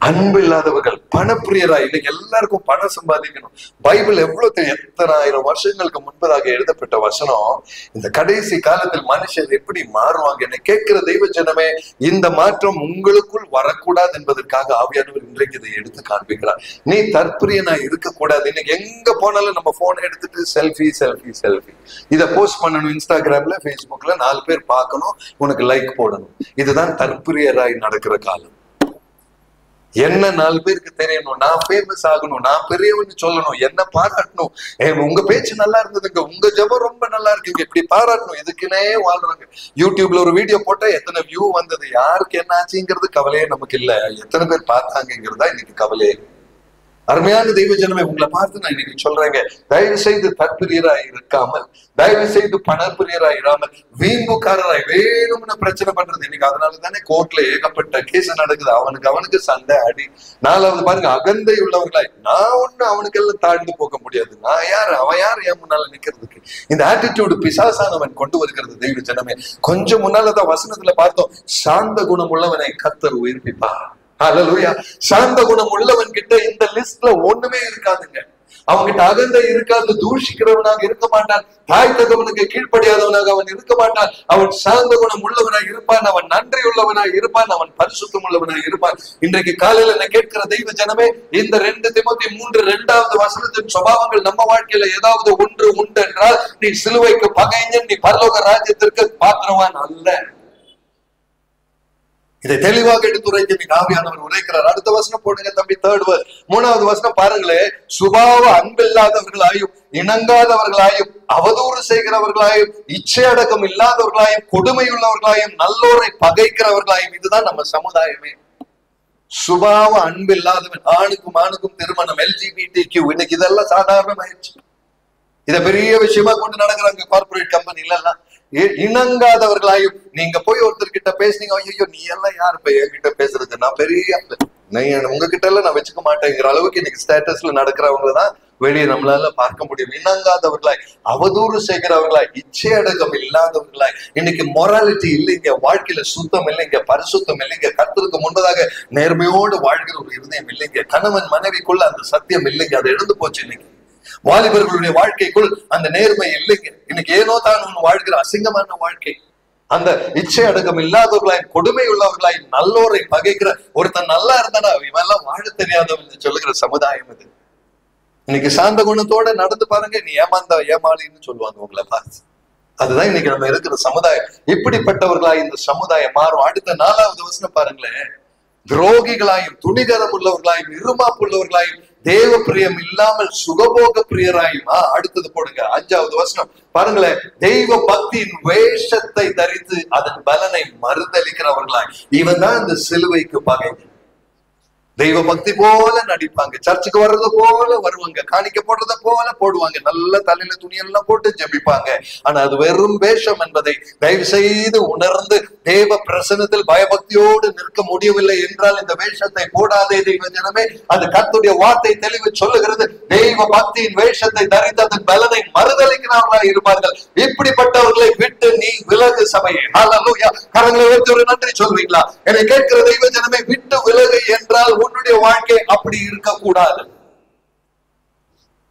அன்பு இல்லாதவர்கள், பணப்பிரியராய். இன்னைக்கு எல்லாருக்கும் பணம் சம்பாதிக்கணும். பைபிள் எவ்வளவு எத்தனை ஆயிரம் வருஷங்களுக்கு முன்பதாக எழுதப்பட்ட வசனம். இந்த கடைசி காலத்தில் மனுஷர் எப்படி மாறுவாங்க என்ன கேட்கிற தெய்வ ஜனமே, இந்த மாற்றம் உங்களுக்குள் வரக்கூடாது என்பதற்காக ஆவியானவர் இன்றைக்கு இதை எடுத்து காண்பிக்கிறார். நீ தற்பிரியனா இருக்கக்கூடாது. இன்னைக்கு எங்க போனாலும் நம்ம போன் எடுத்துட்டு செல்ஃபி செல்ஃபி செல்ஃபி, இதை போஸ்ட் பண்ணணும் இன்ஸ்டாகிராம்ல, ஃபேஸ்புக்ல, 4 பேர் பார்க்கணும், உனக்கு லைக் போடணும். இதுதான் தற்பிரியராய் நடக்கிற காலம். என்ன 4 பேருக்கு தெரியணும், நான் ஃபேமஸ் ஆகணும், நான் பெரியவன்னு சொல்லணும், என்ன பாராட்டணும். உங்க பேச்சு நல்லா இருந்ததுங்க, உங்க ஜெபம் ரொம்ப நல்லா இருக்குங்க, இப்படி பாராட்டணும். இதுக்குன்னே வாழ்றாங்க. யூடியூப்ல ஒரு வீடியோ போட்டா எத்தனை வியூ வந்தது, யாருக்கு என்ன ஆச்சுங்கிறது கவலையே நமக்கு இல்ல, எத்தனை பேர் பார்த்தாங்கிறதா இன்னைக்கு கவலையே. அருமையான தெய்வ ஜனமே, உங்களை பார்த்து நான் இன்னைக்கு சொல்றேங்க, தயவு செய்து தற்பிரியராய் இருக்காமல், தயவு செய்து பணப்பிரியராய் இராமல், வீம்புக்காரராய் வேணும்னு பிரச்சனை பண்றது. இன்னைக்கு அதனால தானே கோர்ட்ல ஏகப்பட்ட கேஸ் நடக்குது. அவனுக்கு சண்டை அடி. 4வது பாருங்க, அகந்தை உள்ளவர்களாய். நான் ஒண்ணு அவனுக்கு எல்லாம் தாழ்ந்து போக முடியாது, நான் யாரு, அவன் யாரு என் முன்னால நிக்கிறதுக்கு. இந்த ஆட்டிடியூடு பிசாசானவன் கொண்டு வருகிறது தெய்வ ஜனமே. கொஞ்சம் முன்னாலதான் வசனத்துல பார்த்தோம், சாந்த குணம் உள்ளவனை கர்த்தர் உயிர்ப்பிப்பார். ஹல்லேலூயா. சாந்த குணம் உள்ளவன் கிட்ட இந்த லிஸ்ட்ல ஒண்ணுமே இருக்காதுங்க. அவன்கிட்ட அகந்தை இருக்காது, தூஷிக்கிறவனாக இருக்க மாட்டான், தாய் தகவனுக்கு கீழ்ப்படியாதவனாக அவன் இருக்க மாட்டான். அவன் சாந்த குணம் உள்ளவனாக இருப்பான், அவன் நன்றி உள்ளவனாக இருப்பான், அவன் பரிசுத்தம் உள்ளவனாக இருப்பான். இன்றைக்கு காலையில என்ன கேட்கிற தெய்வ ஜனமே, இந்த 2 திமோத்தி 3:2வது வசனத்தின் சுபாவங்கள் நம்ம வாழ்க்கையில ஏதாவது ஒன்று உண்டு என்றால், நீ சிலுவைக்கு பகைஞன், நீ பரலோக ராஜ்யத்திற்கு பாத்திரவான் அல்ல. இதை தெளிவாக எடுத்துரைக்க ஆவியானவர் உரைக்கிறார். அடுத்த வசனம் போடுங்க தம்பி, 3வது வசனம் பாருங்களேன். சுபாவ அன்பில்லாதவர்களாயும் இணங்காதவர்களாயும் அவதூறு செய்கிறவர்களாயும் இச்சை அடக்கம் இல்லாதவர்களாயும் கொடுமையுள்ளவர்களாயும் நல்லோரை பகைக்கிறவர்களாயும். இதுதான் நம்ம சமுதாயமே. சுபாவ அன்பு இல்லாதவன், ஆணுக்கும் ஆணுக்கும் திருமணம், LGBTQ, இன்னைக்கு இதெல்லாம் சாதாரணமாயிடுச்சு. இத பெரிய விஷயமா கொண்டு நடக்கிறாங்க கார்பரேட் கம்பெனில எல்லாம். இணங்காதவர்களாயும், நீங்க போய் ஒருத்தர் கிட்ட பேசுனீங்க, ஐயோ நீ எல்லாம் யாரு போய் என்கிட்ட பேசுறது, நான் பெரிய உங்ககிட்ட எல்லாம் நான் வச்சுக்க மாட்டேங்கிற அளவுக்கு இன்னைக்கு ஸ்டேட்டஸ்ல நடக்கிறவங்கதான் வெளியே நம்மளால பார்க்க முடியும். இணங்காதவர்களாய், அவதூறு செய்கிறவர்களாய், இச்சை அடக்கம் இல்லாதவர்களாய். இன்னைக்கு மொராலிட்டி இல்லைங்க, வாழ்க்கையில சுத்தம் இல்லைங்க, பரிசுத்தம் இல்லைங்க, கர்த்தருக்கு முன்பதாக நேர்மையோடு வாழ்கிற ஒரு இருதயம் இல்லைங்க, கணவன் மனைவிக்குள்ள அந்த சத்தியம் இல்லைங்க, அது எழுந்து போச்சு. இன்னைக்கு வாலிபர்களுடைய வாழ்க்கைக்குள் அந்த நேர்மை இல்லைங்க. இன்னைக்கு ஏனோ தான் வாழ்கிற அசிங்கமான வாழ்க்கை. அந்த இச்சை அடக்கம் இல்லாதவர்களாய், கொடுமை உள்ளவர்களாய், நல்லோரை பகைக்கிற ஒருத்தன் நல்லா இருந்தானா இவன் எல்லாம் வாழ தெரியாதவன் சொல்லுகிற சமுதாயம் இது. இன்னைக்கு சாந்த குணத்தோட நடந்து பாருங்க, நீ ஏமாளின்னு சொல்லுவாங்க உங்களை பார்த்து. அதுதான் இன்னைக்கு நம்ம இருக்கிற சமுதாயம். இப்படிப்பட்டவர்களாய் இந்த சமுதாயம் மாறும். அடுத்த 4வது வசனம் பாருங்களேன். துரோகிகளாயும், துணிகரம் உள்ளவர்களாயும், இருமாப்பு உள்ளவர்களாயும், தேவ பிரியம் இல்லாமல் சுகபோக பிரியராயும். அடுத்தது போடுங்க 5வது வசனம் பாருங்களேன். தெய்வ பக்தியின் வேஷத்தை தரித்து அதன் பலனை மறுதளிக்கிறவர்களாய். இவன் தான் இந்த சிலுவைக்கு பகை. தெய்வ பக்தி போல நடிப்பாங்க, சர்ச்சுக்கு வர்றது போல வருவாங்க, காணிக்க போடுறத போல போடுவாங்க, நல்ல தலையில துணியெல்லாம் போட்டு ஜெபிப்பாங்க. ஆனா அது வெறும் வேஷம் என்பதை தயவு செய்து உணர்ந்து தேவ பிரசன்னத்தில் பயபக்தியோடு நிற்க முடியவில்லை என்றால் இந்த வேஷத்தை போடாதே தெய்வ ஜனமே. அது கர்த்தருடைய வார்த்தை தெளிவு சொல்லுகிறது. தெய்வ பக்தியின் வேஷத்தை தரித்து அதன் பலனை மறுதளிக்கிறவர்களாக இருப்பார்கள். இப்படிப்பட்டவர்களை விட்டு நீ விலகு சபையே. ஹல்லேலூயா. கரங்களை வைத்து ஒரு நன்றி சொல்வீங்களா? என்னை கேட்கிற தெய்வ ஜனமே, விட்டு விலகு என்றால் உன்னுடைய வாழ்க்கை அப்படி இருக்கக்கூடாது.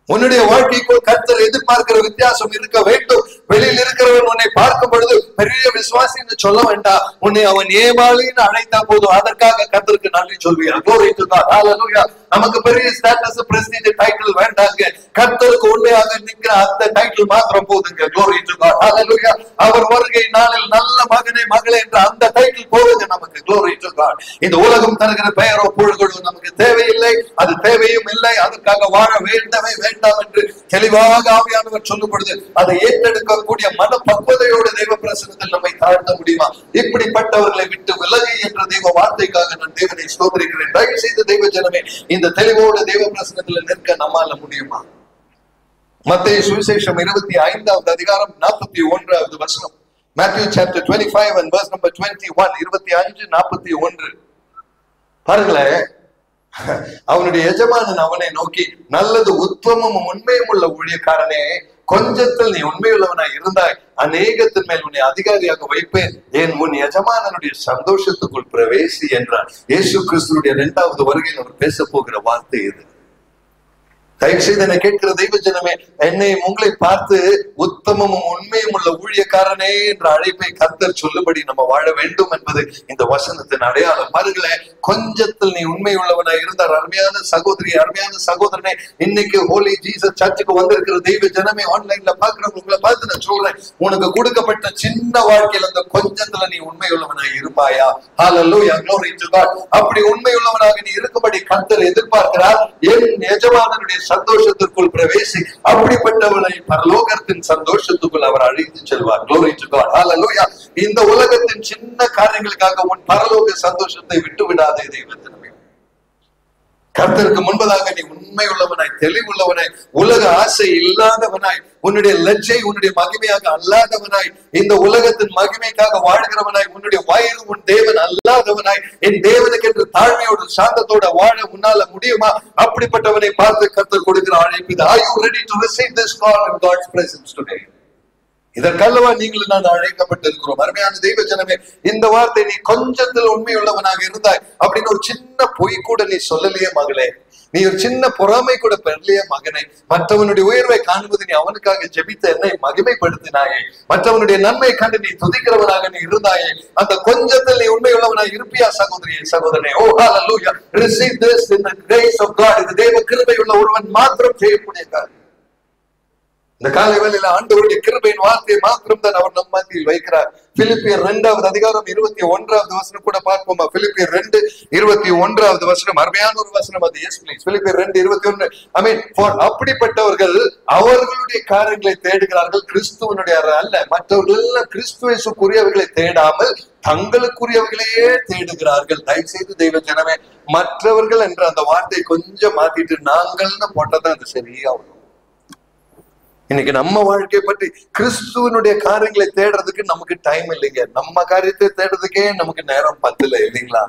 உன்னுடைய வாழ்க்கைக்குள் கர்த்தர் எதிர்பார்க்கிற வித்தியாசம் இருக்க வேண்டும். வெளியில் இருக்கிறவன் உன்னை பார்க்கும் பொழுது பெரிய விசுவாசின்னு சொல்ல வேண்டாம், உன்னை அவன் ஏமாளின்னு அழைத்தா போதும். அதற்காக கர்த்தருக்கு நன்றி சொல்வீர்கள். Glory to God. Hallelujah. நமக்கு பெரிய ஸ்டேட்டஸ், பிரஸ்டீஜ், டைட்டில் வேண்டாங்க. கர்த்தருக்கு உண்மையாக நிற்கிற அந்த டைட்டில் மாத்திரம் போதுங்க. Glory to God. Hallelujah. அவர் வருகை நாளில் நல்ல மகனே மகளே என்ற அந்த டைட்டில் போதுங்க நமக்கு. Glory to God. இந்த உலகம் தருகிற பெயரோ புகழோ நமக்கு தேவையில்லை, அது தேவையும் இல்லை. அதற்காக வாழ வேண்டவே வேண்டாம் என்று தெளிவாக ஆவியானவர் சொல்லும் பொழுது அதை ஏற்றெடுக்கக்கூடிய மனப்பக்குவதையோடு தெய்வ பிரசன்னத்தில் நம்மை தாழ்த்த முடியுமா? இப்படிப்பட்டவர்களை விட்டு விலகி என்ற தெய்வ வார்த்தைக்காக நான் தேவனை ஸ்தோத்திரிக்கிறேன். தயவு செய்து தெய்வ ஜனமே, இந்த தெளிவோடு தெய்வ பிரசன்னத்தில் நிற்க நம்மால முடியுமா? மத்தேயு சுவிசேஷம் 25வது அதிகாரம் 41வது வசனம். Matthew chapter 25 and verse number 21. 25, 41. பாருங்களேன். அவனுடைய எஜமானன் அவனை நோக்கி, நல்லது உத்தமமும் உண்மையும் உள்ள ஊழியக்காரனே, கொஞ்சத்தில் நீ உண்மையுள்ளவனாய் இருந்தாய், அநேகத்தின் மேல் உன்னை அதிகாரியாக வைப்பேன், என் உன் எஜமானனுடைய சந்தோஷத்துக்குள் பிரவேசி என்றார். இயேசு கிறிஸ்துடைய 2வது வருகையில் அவர் பேச போகிற வார்த்தை இது. தயவு செய்து என்னை கேட்கிற தெய்வ ஜனமே, என்னை உங்களை பார்த்து உத்தமமும் உண்மையும் உள்ள ஊழியக்காரனே என்ற அழைப்பை கர்த்தர் சொல்லும்படி நம்ம வாழ வேண்டும் என்பது இந்த வசனத்தின் அடையாளம். பாருங்களேன், கொஞ்சத்தில் நீ உண்மை உள்ளவனாய் இருந்தார். அருமையான சகோதரி, அருமையான சகோதரனே, இன்னைக்கு ஹோலி ஜீசஸ் சர்ச்சுக்கு வந்திருக்கிற தெய்வ ஜனமே, ஆன்லைன்ல பாக்குறவங்களை பார்த்து நான் சொல்றேன், உனக்கு கொடுக்கப்பட்ட சின்ன வாழ்க்கையில் அந்த கொஞ்சத்துல நீ உண்மை உள்ளவனாய் இருப்பாயா? ஹல்லேலூயா. Glory to God. அப்படி உண்மை உள்ளவனாக நீ இருக்கும்படி கர்த்தர் எதிர்பார்க்கிறார். என் எஜமானனுடைய சந்தோஷத்திற்குள் பிரவேசி. அப்படிப்பட்டவனை பரலோகத்தின் சந்தோஷத்துக்குள் அவர் அழைத்து செல்வார். Glory to God. Hallelujah. இந்த உலகத்தின் சின்ன காரியங்களுக்காக உன் பரலோக சந்தோஷத்தை விட்டு விடாதே தெய்வத்தினமே. கர்த்தருக்கு முன்பதாக நீ உண்மை உள்ளவனாய், தெளிவுள்ளவனாய், உலக ஆசை இல்லாதவனாய், உன்னுடைய லட்சை உன்னுடைய மகிமையாக அல்லாதவனாய், இந்த உலகத்தின் மகிமைக்காக வாழ்கிறவனாய், உன்னுடைய வயிறு உன் தேவன் அல்லாதவனாய், என் தேவனுக்கு என்று தாழ்மையோடு சாந்தத்தோட வாழ உன்னால முடியுமா? அப்படிப்பட்டவனை பார்த்து கர்த்தர் கொடுக்கிற அழைப்பு. Are you ready to receive this call in God's presence today? இதற்கல்லவா நீங்கள் நான் அழைக்கப்பட்டிருக்கிறோம். அருமையான தெய்வ ஜனமே, இந்த வார்த்தை நீ கொஞ்சத்தில் உண்மையுள்ளவனாக இருந்தாய் அப்படின்னு ஒரு சின்ன பொய் கூட நீ சொல்லலையே மகளே, நீ ஒரு சின்ன பொறாமை கூட பெறலையே மகனை, மற்றவனுடைய உயர்வை காணுவது நீ அவனுக்காக ஜெபித்த என்னை மகிமைப்படுத்தினாயே, மற்றவனுடைய நன்மை கண்டு நீ துதிக்கிறவனாக நீ இருந்தாயே, அந்த கொஞ்சத்தில் நீ உண்மையுள்ளவனாக இருப்பியா சகோதரியே, சகோதரனே? ஓ ஹல்லேலூயா. Receive this in the grace of God. இது தேவ கிருபை உள்ள ஒருவன் மாத்திரம் செய்யக்கூடிய காரியம். இந்த காலை வேளையில ஆண்டவருடைய கிருபையின் வார்த்தையை மாத்திரம் தான் அவர் நம் மத்தியில் வைக்கிறார். பிலிப்பியர் 2வது அதிகாரம் 21வது வசனம் கூட பார்ப்போமா? பிலிப்பியர் 2:21 வசனம். அருமையான ஒரு வசனம் அது. Yes please. பிலிப்பியர் 2:21. I mean, அப்படிப்பட்டவர்கள் அவர்களுடைய காரியங்களை தேடுகிறார்கள், கிறிஸ்துவனுடைய அல்ல. மற்றவர்கள் எல்லாம் கிறிஸ்துவேசுக்குரியவர்களை தேடாமல் தங்களுக்குரியவர்களையே தேடுகிறார்கள். தயவு செய்து தெய்வ ஜனமே, மற்றவர்கள் என்ற அந்த வார்த்தையை கொஞ்சம் மாத்திட்டு நாங்கள்னு போட்டதான் அது சரியா வரும். இன்னைக்கு நம்ம வாழ்க்கையை பற்றி கிறிஸ்துவனுடைய காரியங்களை தேடுறதுக்கு நமக்கு டைம் இல்லைங்க. நம்ம காரியத்தை தேடுறதுக்கே நமக்கு நேரம் பத்தல, இல்லைங்களா?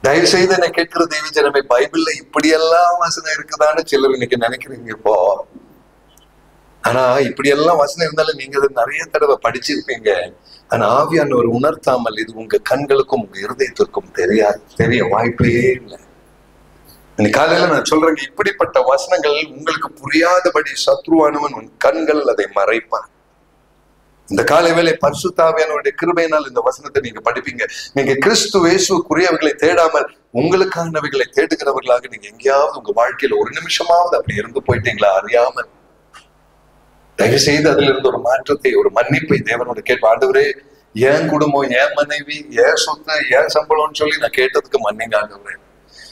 தயவு செய்து என்ன கேட்கிற தெய்வ ஜனமே, பைபிள்ல இப்படியெல்லாம் வசனம் இருக்குதான்னு சிலர் இன்னைக்கு நினைக்கிறீங்க இப்போ. ஆனா இப்படி எல்லாம் வசனம் இருந்தாலும் நீங்க நிறைய தடவை படிச்சிருப்பீங்க. ஆனா ஆவியானவர் உணர்த்தாமல் இது உங்க கண்களுக்கும் உங்க இருதயத்திற்கும் தெரிய வாய்ப்பே இல்லை. இன்னைக்கு காலையில நான் சொல்றேங்க, இப்படிப்பட்ட வசனங்கள் உங்களுக்கு புரியாதபடி சத்ருவானவன் உன் கண்கள் அதை மறைப்பான். இந்த காலை வேளை பரிசுத்த ஆவியானவருடைய கிருபையினால் இந்த வசனத்தை நீங்க படிப்பீங்க. நீங்க கிறிஸ்து இயேசுக்குரியவைகளை தேடாமல் உங்களுக்கானவைகளை தேடுகிறவர்களாக நீங்க எங்கேயாவது உங்க வாழ்க்கையில ஒரு நிமிஷமாவது அப்படி இருந்து போயிட்டீங்களா அறியாமல்? தயவு செய்து அதுல இருந்து ஒரு மாற்றத்தை, ஒரு மன்னிப்பை தேவனோட கேட்ப. ஆண்டவரே, என் குடும்பம், என் மனைவி, என் சொத்து, என் சம்பளம்னு சொல்லி நான் கேட்டதுக்கு மன்னிங்க ஆண்டவரே.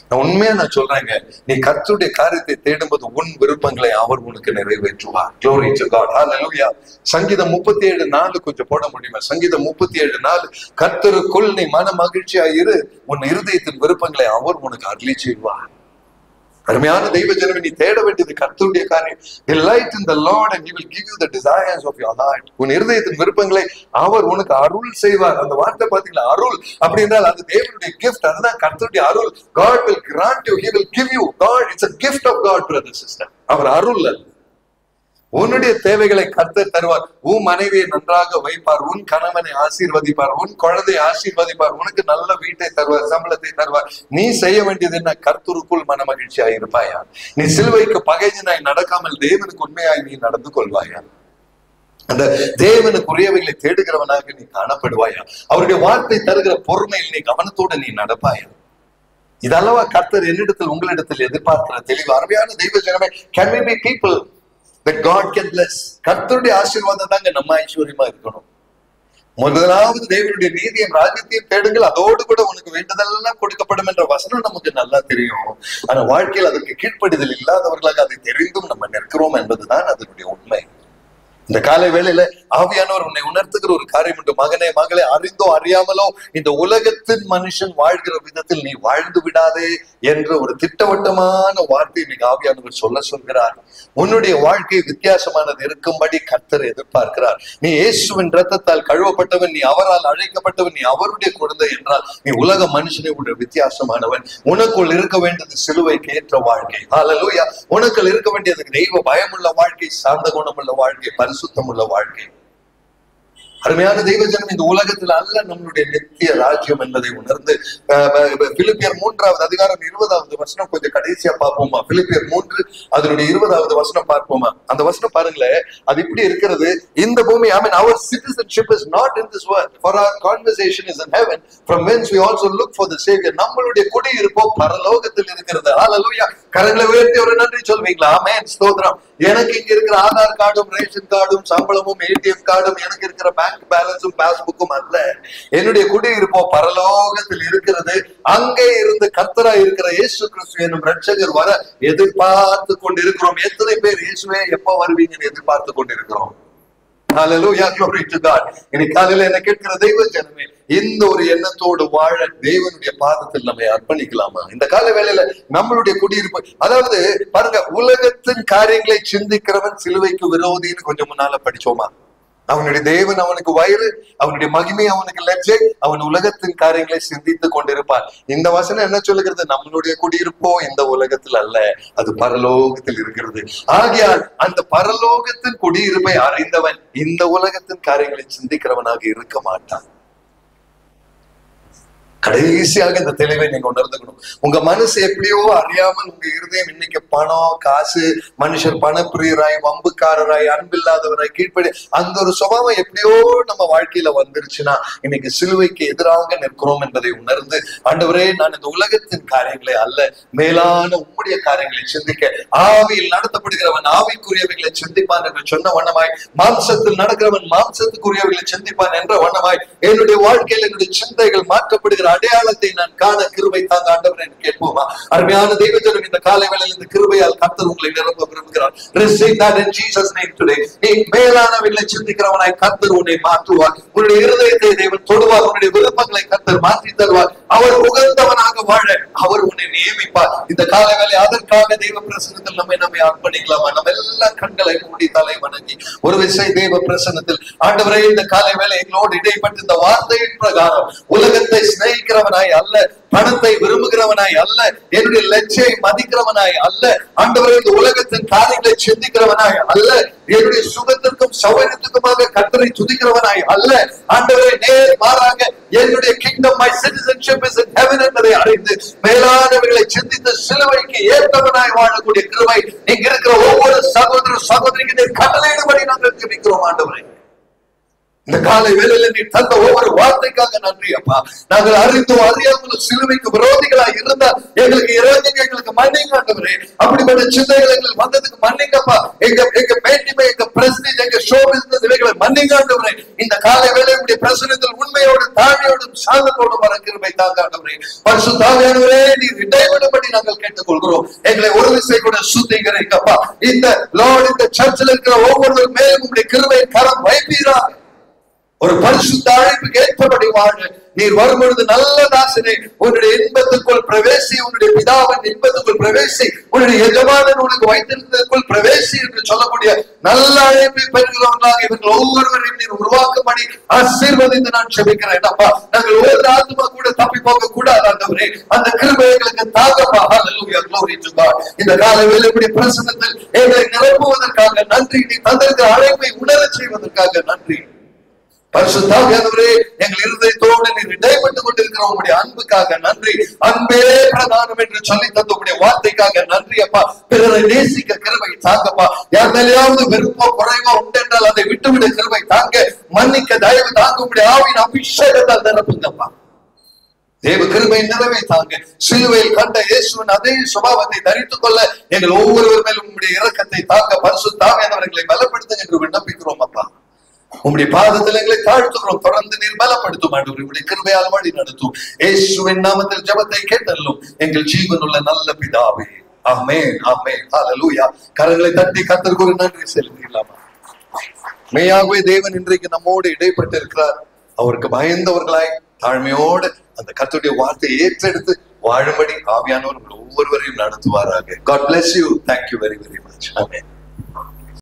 நான் உண்மையா நான் சொல்றேங்க, நீ கர்த்தருடைய காரியத்தை தேடும்போது உன் விருப்பங்களை அவர் உனக்கு நிறைவேற்றுவார். Glory to God. Hallelujah. சங்கீதம் 37:4 கொஞ்சம் போட முடியுமா? சங்கீதம் 37:4, கர்த்தருக்குள் நீ மன மகிழ்ச்சியா இரு, உன் இருதயத்தின் விருப்பங்களை அவர் உனக்கு அருளி செய்வார். அருமையான தெய்வ ஜனமே, நீ தேட வேண்டியது கர்த்தருடைய காரியம். Delight in the Lord and he will give you the desires of your heart. உன் இருதயத்தின் விருப்பங்களை அவர் உனக்கு அருள் செய்வார். அந்த வார்த்தை பாத்தீங்களா, அருள் அப்படி என்றால் அது தேவனுடைய gift. அதுதான் கர்த்தருடைய அருள். God will grant you, he will give you. God, it's a gift of God, brother sister. அவர் அருள். உன்னுடைய தேவைகளை கர்த்தர் தருவார். உன் மனைவியை நன்றாக வைப்பார், உன் கணவனை ஆசீர்வதிப்பார், உன் குழந்தையை ஆசீர்வதிப்பார், உனக்கு நல்ல வீட்டை தருவார், சம்பளத்தை தருவார். நீ செய்ய வேண்டியது என்ன? கர்த்தருக்குள் மன மகிழ்ச்சியாய் இருப்பாயா? நீ சிலுவைக்கு பகைஞனாய் நடக்காமல் தேவனுக்கு உண்மையாய் நீ நடந்து கொள்வாயா? அந்த தேவனுக்குரியவைகளை தேடுகிறவனாக நீ காணப்படுவாயா? அவருடைய வார்த்தை தருகிற பொறுமையில் நீ கவனத்தோடு நீ நடப்பாயா? இதல்லவா கர்த்தர் என்னிடத்தில் உங்களிடத்தில் எதிர்பார்க்கிற தெளிவு. அருமையான தெய்வ ஜனமே, can we be people that God can bless? கர்த்தருடைய ஆசீர்வாதம் தாங்க நம்ம ஐஸ்வர்யமா இருக்கணும். முதலாவது தேவனுடைய நீதியும் ராஜ்யத்தையும் தேடுங்கள், அதோடு கூட உனக்கு வேண்டதெல்லாம் கொடுக்கப்படும் என்ற வசனம் நமக்கு நல்லா தெரியும். ஆனா வாழ்க்கையில் அதற்கு கீழ்ப்படிதல் இல்லாதவர்களாக அதை தெரிந்தும் நம்ம நிற்கிறோம் என்பதுதான் அதனுடைய உண்மை. இந்த காலை வேளையில ஆவியானவர் உன்னை உணர்த்துகிற ஒரு காரியம் உண்டு. மகனே, மகளே, அறிந்தோ அறியாமலோ இந்த உலகத்தின் மனுஷன் வாழ்கிற விதத்தில் நீ வாழ்ந்து விடாதே என்ற ஒரு திட்டவட்டமான வார்த்தை நீங்க ஆவியானவர் சொல்கிறார். உன்னுடைய வாழ்க்கை வித்தியாசமானது இருக்கும்படி கர்த்தர் எதிர்பார்க்கிறார். நீ இயேசுவின் இரத்தத்தால் கழுவப்பட்டவன், நீ அவரால் அழைக்கப்பட்டவன், நீ அவருடைய குழந்தை என்றால் நீ உலக மனுஷனை ஒரு வித்தியாசமானவன். உனக்குள் இருக்க வேண்டியது சிலுவைக்கு ஏற்ற வாழ்க்கை. ஹல்லேலூயா. உனக்குள் இருக்க வேண்டியது தெய்வ பயமுள்ள வாழ்க்கை, சாந்த குணமுள்ள வாழ்க்கை, பரிசுத்தமுள்ள வாழ்க்கை. அருமையான தெய்வ ஜனம், இந்த உலகத்தில் அல்ல நம்மளுடைய நித்திய ராஜ்யம் என்பதை உணர்ந்து பிலிப்பியர் 3வது அதிகாரம் 20வது வசனம் கொஞ்சம் கடைசியா பார்ப்போமா? பிலிப்பியர் 3 அதனுடைய 20வது வசனம் பார்ப்போமா? அந்த வசனம் பாருங்களேன், அது இப்படி இருக்கிறது. இந்த பூமி, I mean, our citizenship is not in this world, for our conversation is in heaven, from whence we also look for the savior. நம்மளுடைய குடியிருப்போ பரலோகத்தில் இருக்கிறது. ஹல்லேலூயா. கரங்களை உயர்த்தி ஒரு நன்றி சொல்வீங்களா? ஆமென், ஸ்தோத்திரம். எனக்கு இங்க இருக்கிற ஆதார் கார்டும், ரேஷன் கார்டும், சம்பளமும், ஏடிஎம் கார்டும், எனக்கு இருக்கிற பேங்க் பேலன்ஸும், பாஸ்புக்கும் அல்ல. என்னுடைய குடியிருப்போ பரலோகத்தில் இருக்கிறது. அங்கே இருந்து கர்த்தரா இருக்கிற இயேசு கிறிஸ்து என்னும் ரட்சகர் வர எதிர்பார்த்து கொண்டிருக்கிறோம். எத்தனை பேர் இயேசுவே எப்ப வருவீங்கன்னு எதிர்பார்த்து கொண்டிருக்கிறோம்? ஹல்லேலூயா. glory to God. இன்னைக்கு காலையில என்ன கேட்கிற தெய்வ ஜனமே, இந்த ஒரு எண்ணத்தோடு வாழ தேவனுடைய பாதத்தில் நம்மை அர்ப்பணிக்கலாமா? இந்த கால வேளையில நம்மளுடைய குடியிருப்பு, அதாவது பாருங்க, உலகத்தின் காரியங்களை சிந்திக்கிறவன் சிலுவைக்கு விரோதின்னு கொஞ்சம் முன்னால படிச்சோமா? அவனுடைய தேவன் அவனுக்கு வயிறு, அவனுடைய மகிமை அவனுக்கு லட்சை, அவன் உலகத்தின் காரியங்களை சிந்தித்துக் கொண்டிருப்பான். இந்த வசனம் என்ன சொல்லுகிறது? நம்மளுடைய குடியிருப்போ இந்த உலகத்தில் அல்ல, அது பரலோகத்தில் இருக்கிறது. ஆகையால் அந்த பரலோகத்தின் குடியிருப்பை அறிந்தவன் இந்த உலகத்தின் காரியங்களை சிந்திக்கிறவனாக இருக்க மாட்டான். கடைசியாக இந்த தெளிவை நீங்க உணர்ந்துக்கணும். உங்க மனசு எப்படியோ அறியாமல் உங்க இருதயம் இன்னைக்கு பணம், காசு, மனுஷர் பணப்பிரியராய், வம்புக்காரராய், அன்பில்லாதவராய், கீழ்ப்படி, அந்த ஒரு சுபாவம் எப்படியோ நம்ம வாழ்க்கையில வந்துருச்சுன்னா இன்னைக்கு சிலுவைக்கு எதிராக நிற்கிறோம் என்பதை உணர்ந்து, ஆண்டவரே, நான் இந்த உலகத்தின் காரியங்களை அல்ல, மேலான உம்முடைய காரியங்களை சிந்திக்க, ஆவியில் நடத்தப்படுகிறவன் ஆவிக்குரியவைகளை சிந்திப்பான் என்று சொன்ன வண்ணமாய், மாம்சத்தில் நடக்கிறவன் மாம்சத்துக்குரியவைகளை சிந்திப்பான் என்ற வண்ணமாய், என்னுடைய வாழ்க்கையில் என்னுடைய சிந்தைகள் மாற்றப்படுகிற அடையாளத்தை நான் காண கிருபை தாங்க ஆண்டவரே என்று கேட்போமா? அருமையான தெய்வ ஜனம், இந்த காலை வேளையில் இந்த கிருபையால் கர்த்தர் உங்களை நிரப்ப விரும்புகிறார். Receive that in Jesus name today. நீ மேலானவைகளை சிந்திக்கிறவனாய் கர்த்தர் உன்னை மாற்றுவார். உன்னுடைய இருதயத்தை தேவன் தொடுவார். உன்னுடைய விருப்பங்களை கர்த்தர் மாற்றி தருவார். அவர் உகந்தவனாக வாழ அவர் உன்னை நியமிப்பார். இந்த காலை வேளை அதற்காக தெய்வ பிரசன்னத்தில் நம்மை அர்ப்பணிக்கலாமா? நம்ம எல்லா கண்களை மூடி தலை வணங்கி ஒரு விசை தெய்வ பிரசன்னத்தில், ஆண்டவரே, இந்த காலை வேளை எங்களோடு இடைப்பட்டு இந்த வார்த்தையின் பிரகாரம் உலகத்தை சிநேகிக்கிறவனாய் அல்ல, பணத்தை விரும்புகிறவனாய் அல்ல, என்னுடைய லட்சியை மதிக்கிறவனாய் அல்ல, ஆண்டவரே, இந்த உலகத்தின் காரியங்களை சிந்திக்கிறவனாய் அல்ல, என்னுடைய சுகத்திற்கும் சௌகரியத்துக்குமாக கர்த்தரை துதிக்கிறவனாய் அல்ல, ஆண்டவரே, நேர் மாறாக என்னுடைய kingdom, my citizenship is in heaven என்பதை அறிந்து மேலானவைகளை சிந்தித்து சிலுவைக்கு ஏற்றவனாய் வாழக்கூடிய கிருபை இங்க இருக்கிற ஒவ்வொரு சகோதர சகோதரிக்கு கட்டளையிடும்படி நாங்கள் ஜெபிக்கிறோம். ஆண்டவரே, இந்த காலை வேளையில நீ தந்த ஒவ்வொரு வார்த்தைக்காக நன்றி அப்பா. நாங்கள் அறிந்தோ அறியாமலும் சிலுவைக்கு விரோதிகளாய் இருந்தால் எங்களுக்கு இறங்குங்க, எங்களுக்கு மன்னிங்க ஆண்டவரே. அப்படிப்பட்ட சிந்தைகள் எங்களுக்கு வந்ததுக்கு மன்னிங்கப்பா. எங்க மேன்மை, எங்க பிரஸ்டீஜ், எங்க ஷோ பிசினஸ் இவைகளை மன்னிங்க ஆண்டவரே. இந்த காலை வேளையுடைய பிரசனத்தில் உண்மையோடு தாழ்மையோடும் சாந்தத்தோடும் வர கிருபை தாங்க ஆண்டவரே. பரிசுத்த ஆவியானவரே, நீர் இடைவிடும்படி நாங்கள் கேட்டுக்கொள்கிறோம். எங்களை ஒரு விசை கூட சுத்திகரிக்கப்பா. இந்த லார்ட், இந்த சர்ச்சில் இருக்கிற ஒவ்வொரு மேலும் உங்களுடைய கிருபை கரம் வைப்பீராக. ஒரு பரிசுத்த அழைப்புக்கு ஏற்றபடி வாழ நீர் வரும்பொழுது நல்ல தாசனே, உன்னுடைய இன்பத்துக்குள் பிரவேசி, உன்னுடைய பிதாவின் இன்பத்துக்குள் பிரவேசி, உன்னுடைய எஜமானன் உனக்கு வைத்திருந்ததுக்குள் பிரவேசி என்று சொல்லக்கூடிய நல்ல அழைப்பை பெறுகிறவர்களாக இவர்கள் ஒவ்வொருவரையும் நீர் உருவாக்கும்படி ஆசீர்வதித்து நான் செபிக்கிறேன் அப்பா. நாங்கள் ஒரு ஆத்மா கூட தப்பி போக கூடாது ஆண்டவரே. அந்த கிருபை எங்களுக்கு தாங்கப்பா. ஹல்லேலூயா, glory to God. இந்த காலை வேளையுடைய பிரசன்னத்தில் எங்களை நிரப்புவதற்காக நன்றி. நீ தந்திருக்கிற அழைப்பை உணரச் செய்வதற்காக நன்றி. பரிசுத்த ஆவியானவரே, எங்கள் இருதயத்தோடு நீர் இடைப்பட்டுக் கொண்டிருக்கிற உங்களுடைய அன்புக்காக நன்றி. அன்பே பிரதானம் என்று சொல்லி தந்த உங்களுடைய வார்த்தைக்காக நன்றி அப்பா. பிறரை நேசிக்க கிருபை தாங்கப்பா. யார் மேலேயாவது வெறுப்போ குறைவோ உண்டென்றால் அதை விட்டுவிட கிருபை தாங்க. மன்னிக்க தயவு தாங்க. உங்களுடைய ஆவியின் அபிஷேகத்தால் நிரப்புங்கப்பா. தேவ கிருபை நிறைவே தாங்க. சிலுவையில் கண்ட இயேசுவின் அதே சுபாவத்தை தரித்துக் கொள்ள எங்கள் ஒவ்வொருவர் மேலும் உங்களுடைய இரக்கத்தை தாங்க. பரிசுத்த ஆவியானவர்களை பலப்படுத்துங்க என்று விண்ணப்பிக்கிறோம் அப்பா. உங்களுடைய பாதத்தில் எங்களை தாழ்த்துகிறோம். தொடர்ந்து நீர் பலப்படுத்தும் ஆண்டவரே. உங்களுடைய கிருபையால் வழி நடத்தும். இயேசுவின் நாமத்தில் ஜெபத்தை கேட்டல்லும் எங்கள் ஜீவனுள்ள நல்ல பிதாவே. ஆமென், ஆமென், ஹல்லேலூயா. கரங்களை தட்டி கர்த்தருக்கு ஒரு நன்றி செலுத்திடலாமா? மெய்யாகவே தேவன் இன்றைக்கு நம்மோடு இடைப்பட்டு இருக்கிறார். அவருக்கு பயந்தவர்களாய் தாழ்மையோடு அந்த கர்த்தருடைய வார்த்தையை ஏற்றெடுத்து வாழும்படி ஆவியானவர் ஒவ்வொருவரையும் நடத்துவாராக. God bless you. Thank you very very much. Amen.